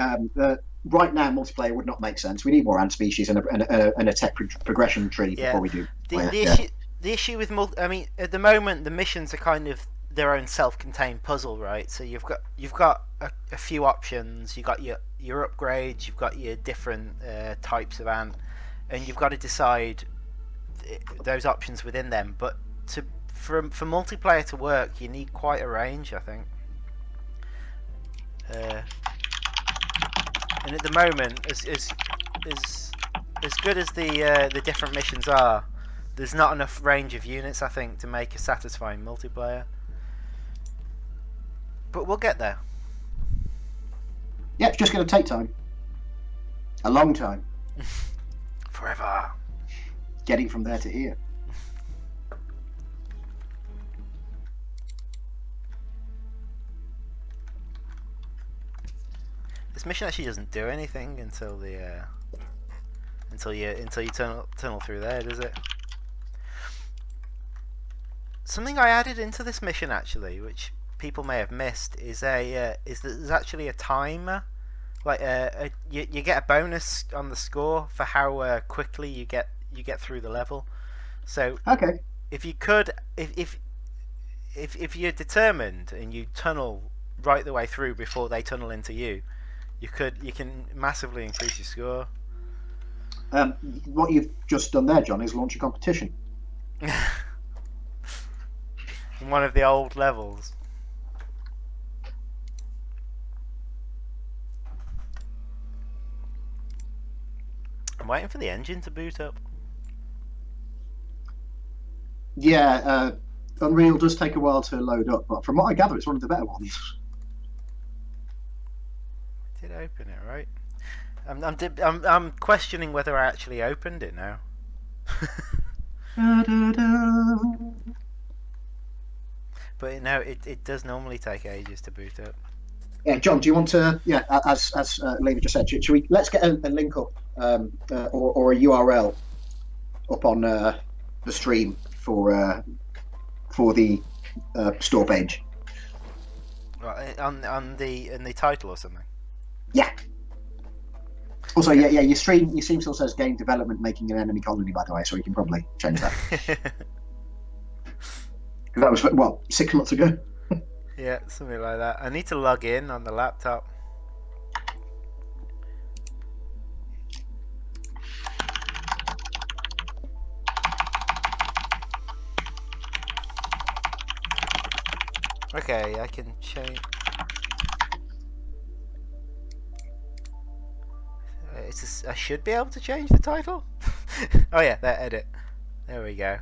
Right now, multiplayer would not make sense. We need more ant species and a tech progression tree before we do. The issue with I mean, at the moment, the missions are kind of their own self-contained puzzle, right? So you've got a few options. You've got your upgrades. You've got your different types of ant, and you've got to decide those options within them. But for multiplayer to work, you need quite a range, I think. And at the moment, as good as the different missions are, there's not enough range of units, I think, to make a satisfying multiplayer. But we'll get there. Yeah, it's just going to take time. A long time. Forever. Getting from there to here. This mission actually doesn't do anything until you tunnel through there, does it? Something I added into this mission actually, which people may have missed, is that there's actually a timer. Like you get a bonus on the score for how quickly you get through the level. So okay, if you're determined and you tunnel right the way through before they tunnel into you, you can massively increase your score. What you've just done there, John, is launch a competition. In one of the old levels. I'm waiting for the engine to boot up. Yeah, Unreal does take a while to load up, but from what I gather, it's one of the better ones. I did open it, right? I'm questioning whether I actually opened it now. But no, it does normally take ages to boot up. Yeah, John, do you want to? Yeah, as Lena just said, should we? Let's get a link up or a URL up on the stream for the store page. Right, on the title or something. Yeah. Also, yeah, your stream still says game development making an enemy colony, by the way, so we can probably change that. That was 6 months ago. Yeah, something like that. I need to log in on the laptop. Okay, I can change. I should be able to change the title. Oh yeah, that edit. There we go.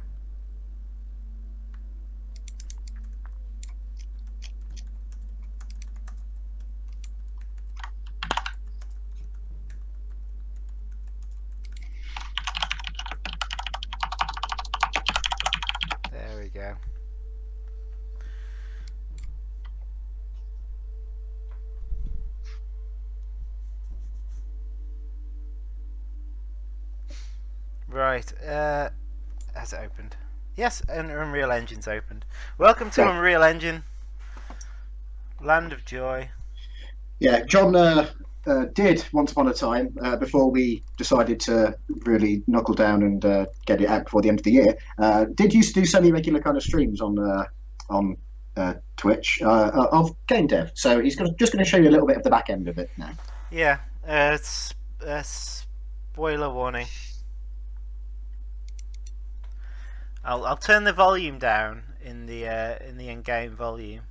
There we go. Right, has it opened? Yes, Unreal Engine's opened. Welcome to Unreal Engine. Land of Joy. Yeah, John did once upon a time before we decided to really knuckle down and get it out before the end of the year. Did used to do semi-regular kind of streams on Twitch of game dev. So just going to show you a little bit of the back end of it now. Yeah. It's spoiler warning. I'll turn the volume down in the in-game volume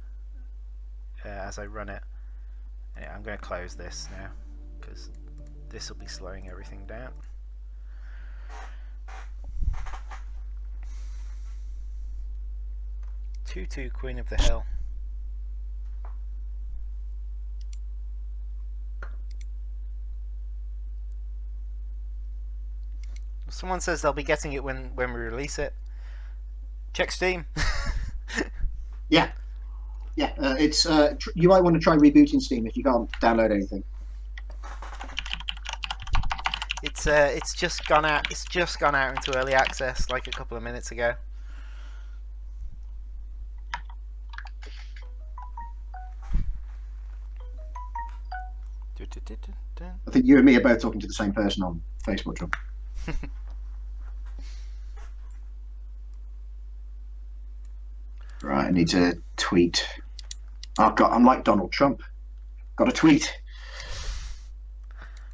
as I run it. Yeah, I'm going to close this now because this will be slowing everything down. Tutu, Queen of the Hill. Someone says they'll be getting it when we release it. Check Steam. Yeah, yeah. It's you might want to try rebooting Steam if you can't download anything. It's just gone out. It's just gone out into early access like a couple of minutes ago. I think you and me are both talking to the same person on Facebook, John. Right, I need to tweet. Oh God, I'm like Donald Trump. Got to tweet.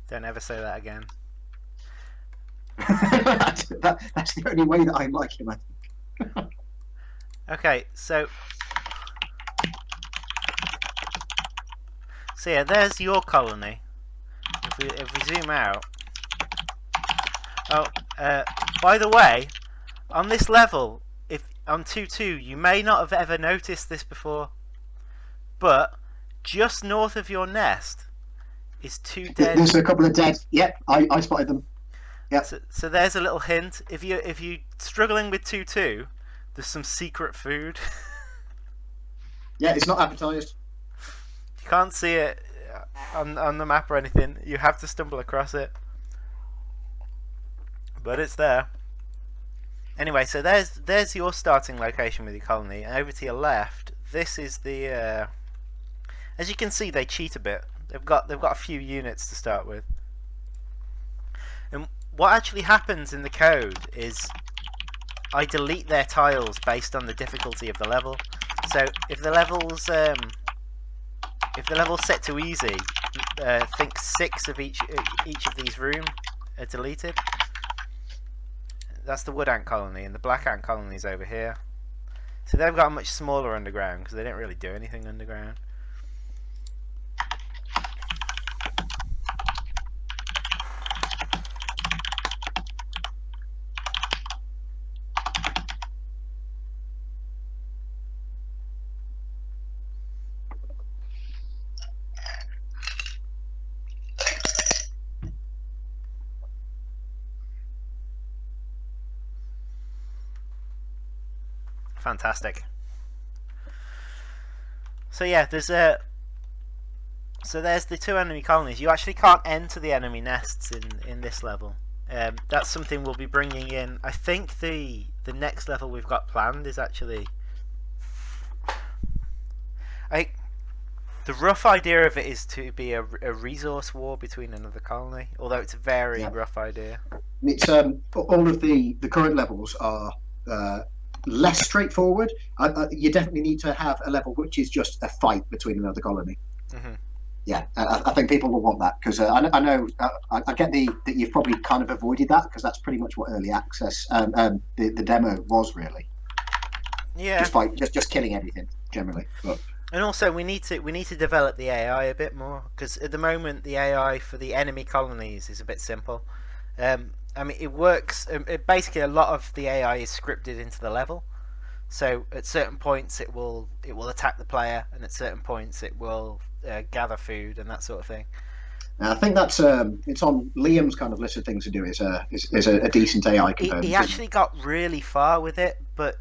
Don't ever say that again. That's the only way that I like him, I think. Okay, so yeah, there's your colony. If we zoom out. Oh, by the way, on this level, if on 2.2, you may not have ever noticed this before, but just north of your nest is 2 dead. There's a couple of dead. Yep, I spotted them. Yep. So there's a little hint. If you're struggling with 2.2, there's some secret food. Yeah, it's not advertised. You can't see it on the map or anything. You have to stumble across it. But it's there. Anyway, so there's your starting location with your colony, and over to your left, this is the. As you can see, they cheat a bit. They've got a few units to start with. And what actually happens in the code is I delete their tiles based on the difficulty of the level. So if the level's set to easy, think 6 of each of these rooms are deleted. That's the wood ant colony, and the black ant colony is over here. So they've got a much smaller underground because they don't really do anything underground. Fantastic. So yeah, there's the 2 enemy colonies. You actually can't enter the enemy nests in this level. That's something we'll be bringing in. I think the next level we've got planned is actually. The rough idea of it is to be a resource war between another colony, although it's a very rough idea. It's all of the current levels are less straightforward. You definitely need to have a level which is just a fight between another colony. Mm-hmm. Yeah, I think people will want that because I know I get that you've probably kind of avoided that because that's pretty much what early access the demo was really. Yeah, just killing everything generally. But. And also we need to develop the AI a bit more because at the moment the AI for the enemy colonies is a bit simple. I mean, it works. Basically, a lot of the AI is scripted into the level. So at certain points, it will attack the player, and at certain points, it will gather food and that sort of thing. I think that's it's on Liam's kind of list of things to do. Is a decent AI component. He actually got really far with it, but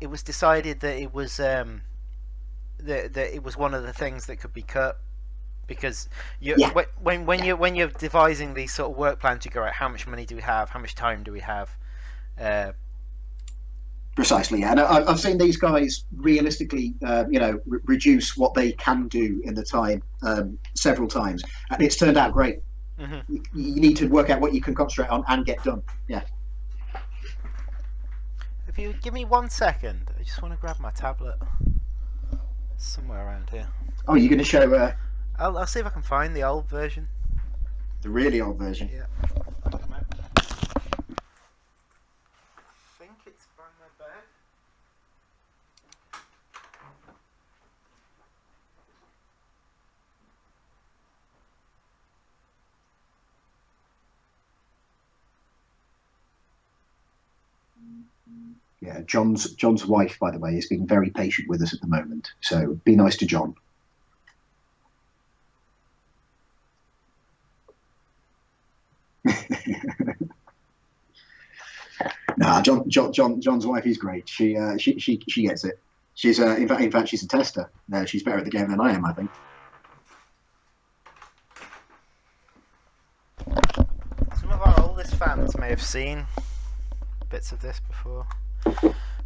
it was decided that it was that it was one of the things that could be cut. Because when you're devising these sort of work plans, you go, right, how much money do we have? How much time do we have? Precisely, yeah. And I've seen these guys realistically, reduce what they can do in the time several times, and it's turned out great. Hmm. You need to work out what you can concentrate on and get done. Yeah. If you give me 1 second, I just want to grab my tablet. It's somewhere around here. Oh, you're going to show I'll see if I can find the old version. the really old version. Yeah. I think it's by my bed. Yeah, John's wife, by the way, is being very patient with us at the moment. So be nice to John. Nah, John's wife is great. She gets it. She's in fact she's a tester. She's better at the game than I am, I think. Some of our oldest fans may have seen bits of this before,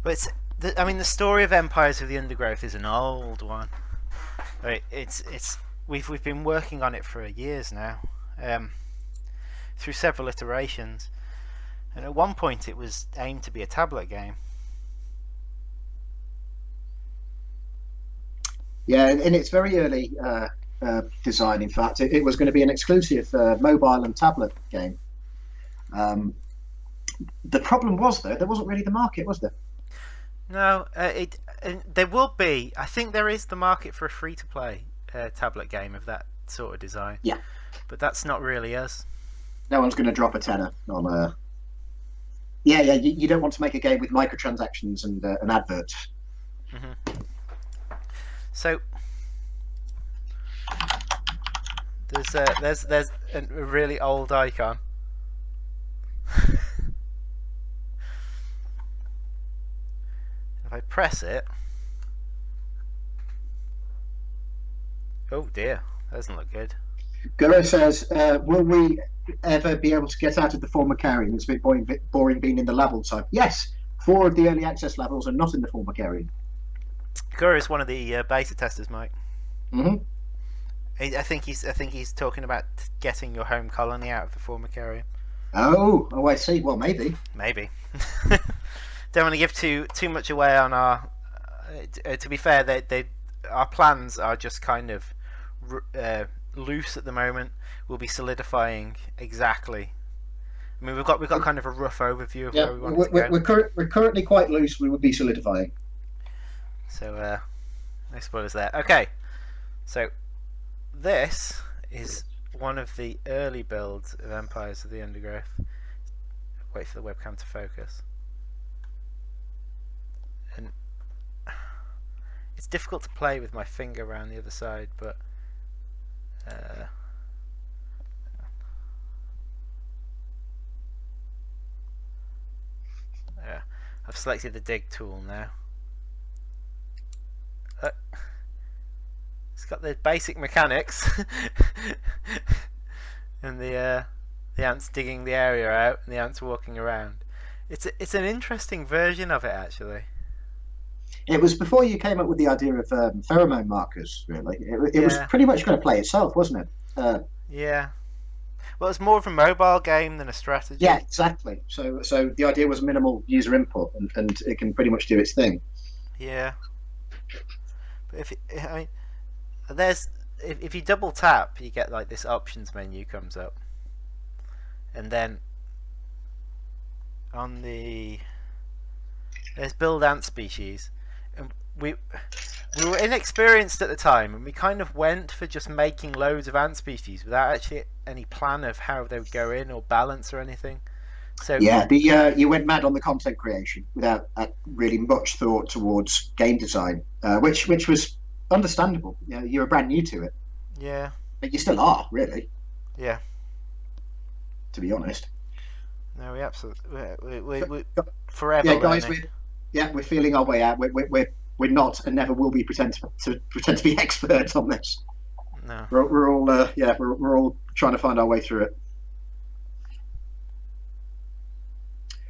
but the story of Empires of the Undergrowth is an old one. Right, we've been working on it for years now, through several iterations, and at one point it was aimed to be a tablet game. Yeah, in its very early design, in fact, it was going to be an exclusive mobile and tablet game. The problem was, though, there wasn't really the market, was there? No, there will be. I think there is the market for a free-to-play tablet game of that sort of design. Yeah. But that's not really us. No one's going to drop a tenner on. Yeah. You don't want to make a game with microtransactions and adverts. Mm-hmm. So there's a really old icon. If I press it, oh dear, that doesn't look good. Guru says, "Will we ever be able to get out of the former carrying? It's a bit boring being in the level type." Yes, 4 of the early access levels are not in the former carrying. Guru is one of the beta testers, Mike. Mm-hmm. I think he's talking about getting your home colony out of the former carrier. Oh, I see. Well, maybe. Don't want to give too much away on our. To be fair, our plans are just kind of loose at the moment. We'll be solidifying exactly. I mean, we've got kind of a rough overview of where we want to go. We're currently quite loose. We would be solidifying. So, no spoilers there. Okay, so this is one of the early builds of Empires of the Undergrowth. Wait for the webcam to focus. And it's difficult to play with my finger around the other side, but yeah, I've selected the dig tool now. It's got the basic mechanics and the ants digging the area out and the ants walking around. It's an interesting version of it, actually. It was before you came up with the idea of pheromone markers, really. It was pretty much going to play itself, wasn't it? Yeah. Well, it's more of a mobile game than a strategy. Yeah, exactly. So the idea was minimal user input, and it can pretty much do its thing. Yeah. But if you double tap, you get like this options menu comes up, and then on there's build ant species, and we were inexperienced at the time, and we kind of went for just making loads of ant species without actually any plan of how they would go in or balance or anything. So yeah, you went mad on the content creation without really much thought towards game design, which was understandable. You know, you were brand new to it. Yeah. But you still are, really. Yeah. To be honest. No, we absolutely we forever. Yeah, guys, we're feeling our way out. We're not and never will be pretend to be experts on this. No. We're all we're all trying to find our way through it.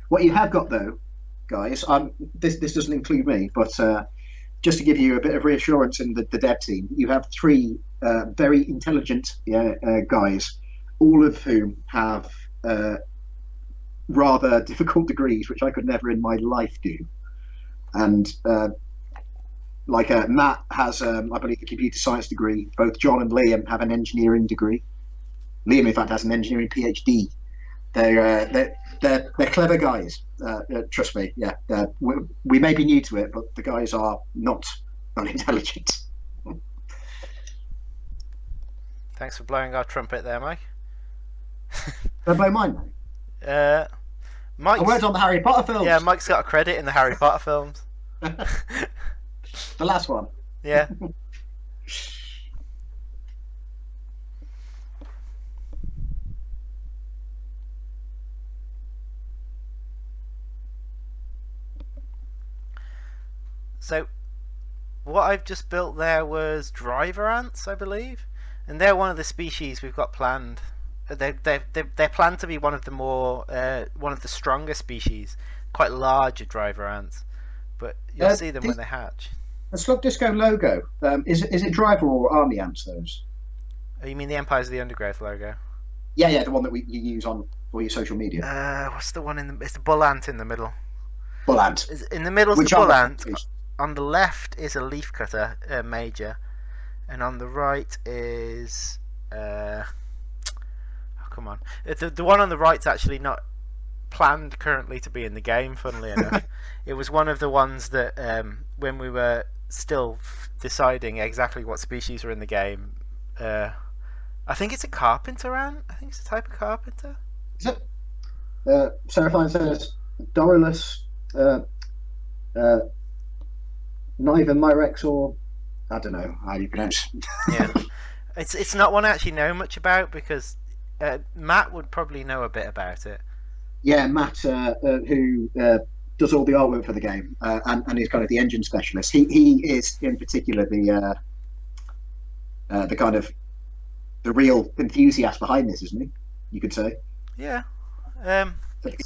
What you have got though, guys. This doesn't include me, but just to give you a bit of reassurance in the dev team, you have three very intelligent guys, all of whom have rather difficult degrees, which I could never in my life do. And Matt has, I believe, a computer science degree. Both John and Liam have an engineering degree. Liam, in fact, has an engineering PhD. They're clever guys. Trust me. Yeah, we may be new to it, but the guys are not unintelligent. Thanks for blowing our trumpet there, Mike. Don't blow mine, mate. Mike's, I worked on the Harry Potter films. Yeah, Mike's got a credit in the Harry Potter films. The last one. Yeah. So, what I've just built there was driver ants, I believe, and they're one of the species we've got planned. They're planned to be one of the stronger species, quite large driver ants, but you'll see them when they hatch. The Slug Disco logo, is it driver or army ants? Those? Oh, you mean the Empires of the Undergrowth logo? Yeah, the one that you use on all your social media. What's the one it's the bull ant in the middle. Bull ant. In the middle is the bull ant. On the left is a leafcutter, major, and on the right is come on. The one on the right's actually not planned currently to be in the game, funnily enough. It was one of the ones that when we were still deciding exactly what species were in the game, I think it's a carpenter ant. I think it's a type of carpenter. Is it? Seraphine says Dorylus, Niven Myrex, or I don't know how you pronounce it. Yeah. It's not one I actually know much about because Matt would probably know a bit about it. Yeah, Matt, who does all the artwork for the game and is kind of the engine specialist. He is in particular the kind of the real enthusiast behind this, isn't he? You could say. Yeah.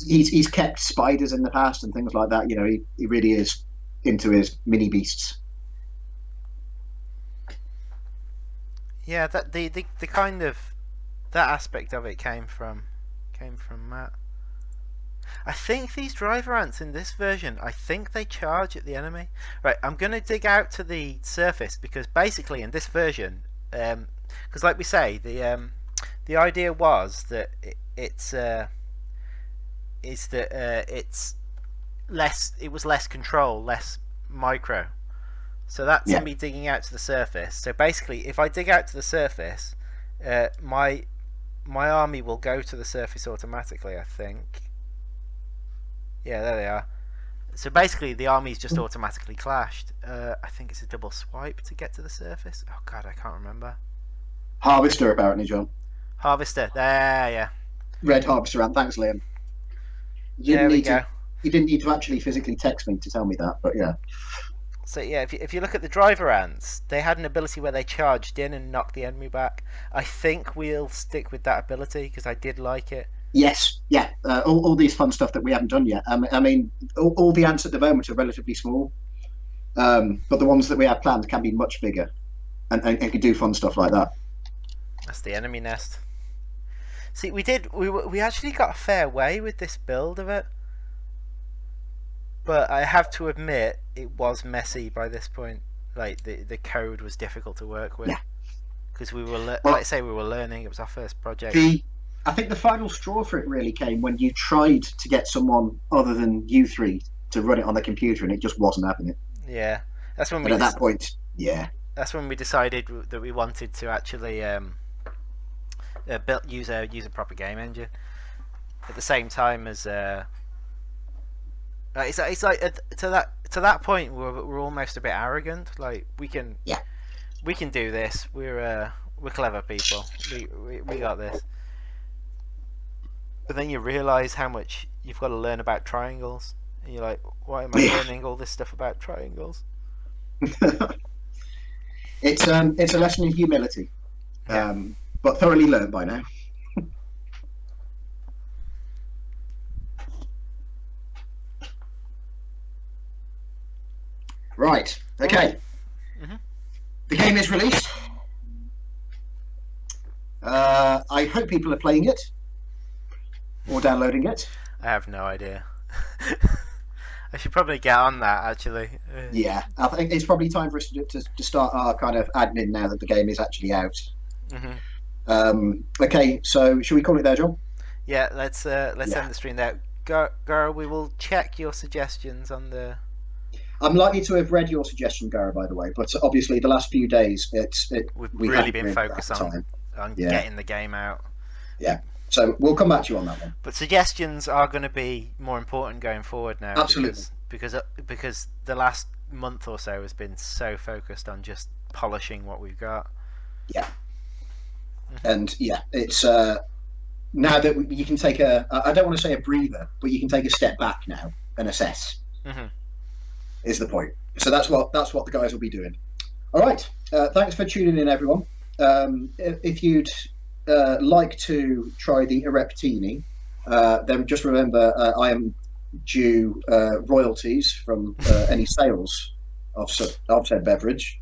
He's kept spiders in the past and things like that. You know, he really is into his mini beasts. Yeah, that the kind of that aspect of it came from Matt. I think these driver ants in this version, I think they charge at the enemy. Right, I'm going to dig out to the surface because basically in this version, because like we say, the idea was that it's less control, less micro. So that's me digging out to the surface. So basically, if I dig out to the surface, my army will go to the surface automatically, I think. Yeah, there they are. So basically, the army's just automatically clashed. I think it's a double swipe to get to the surface. Oh god, I can't remember. Harvester, apparently, John. Harvester, there, yeah. Red Harvester ant. Thanks, Liam. There we go. You didn't need to actually physically text me to tell me that, but yeah. So yeah, if you look at the driver ants, they had an ability where they charged in and knocked the enemy back. I think we'll stick with that ability because I did like it. Yes, yeah. All these fun stuff that we haven't done yet. I mean, all the ants at the moment are relatively small, but the ones that we have planned can be much bigger, and can do fun stuff like that. That's the enemy nest. See, we actually got a fair way with this build of it. But I have to admit, it was messy by this point. Like the code was difficult to work with because we were we were learning. It was our first project. I think the final straw for it really came when you tried to get someone other than you three to run it on the computer, and it just wasn't happening. Yeah, that's when at that point, that's when we decided that we wanted to actually use a proper game engine at the same time as. It's like to that point we're almost a bit arrogant. Like we can do this. We're clever people. We got this. But then you realise how much you've got to learn about triangles, and you're like, why am I learning all this stuff about triangles? It's a lesson in humility, but thoroughly learned by now. Right. Okay. Mhm. The game is released. I hope people are playing it or downloading it. I have no idea. I should probably get on that actually. Yeah, I think it's probably time for us to start our kind of admin now that the game is actually out. Mhm. Okay, so should we call it there, John? Yeah, let's Yeah. end the stream there. Girl, we will check your suggestions on the. I'm likely to have read your suggestion, Gara, by the way, but obviously the last few days We've we really hadn't been really had focused the time. on Yeah, getting the game out. yeah. So we'll come back to you on that one. But suggestions are going to be more important going forward now Absolutely. because the last month or so has been so focused on just polishing what we've got. Yeah, Mm-hmm. and yeah, it's now that you can take I don't want to say a breather, but you can take a step back now and assess. Mm-hmm. Is the point? So that's what the guys will be doing. All right. Thanks for tuning in, everyone. If you'd like to try the Ereptini, then just remember I am due royalties from any sales of said beverage.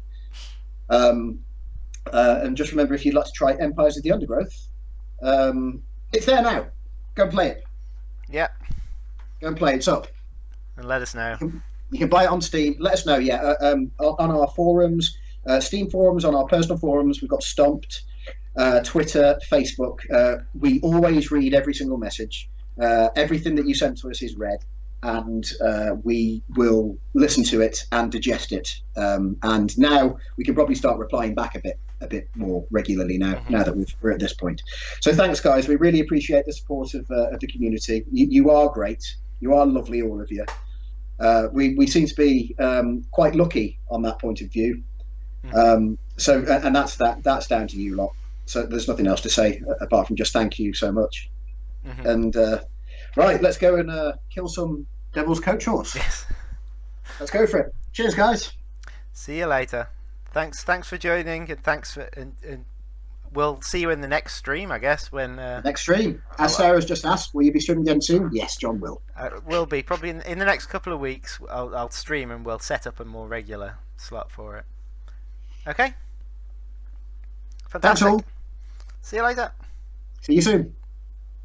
And just remember, if you'd like to try Empires of the Undergrowth, it's there now. Go and play it. Yeah, Go and play it. It's up. and let us know. You can buy it on Steam. Let us know. Yeah, on our forums, Steam forums, on our personal forums. We've got Stomped, Twitter, Facebook. We always read every single message. Everything that you send to us is read, and we will listen to it and digest it. And now we can probably start replying back a bit more regularly now. Mm-hmm. Now that we're at this point. So thanks, guys. We really appreciate the support of the community. You are great. You are lovely, all of you. We seem to be quite lucky on that point of view. So and that's down to you lot. So there's nothing else to say apart from just thank you so much. Mm-hmm. And right, let's go and kill some Devil's Coach Horse. Yes. Let's go for it. Cheers, guys. See you later. Thanks for joining, and thanks for and we'll see you in the next stream, I guess. When next stream, as Sarah's just asked, will you be streaming again soon? Yes, John will. Will be probably in the next couple of weeks. I'll stream and we'll set up a more regular slot for it. Okay. Fantastic. Thanks all. See you later. See you soon.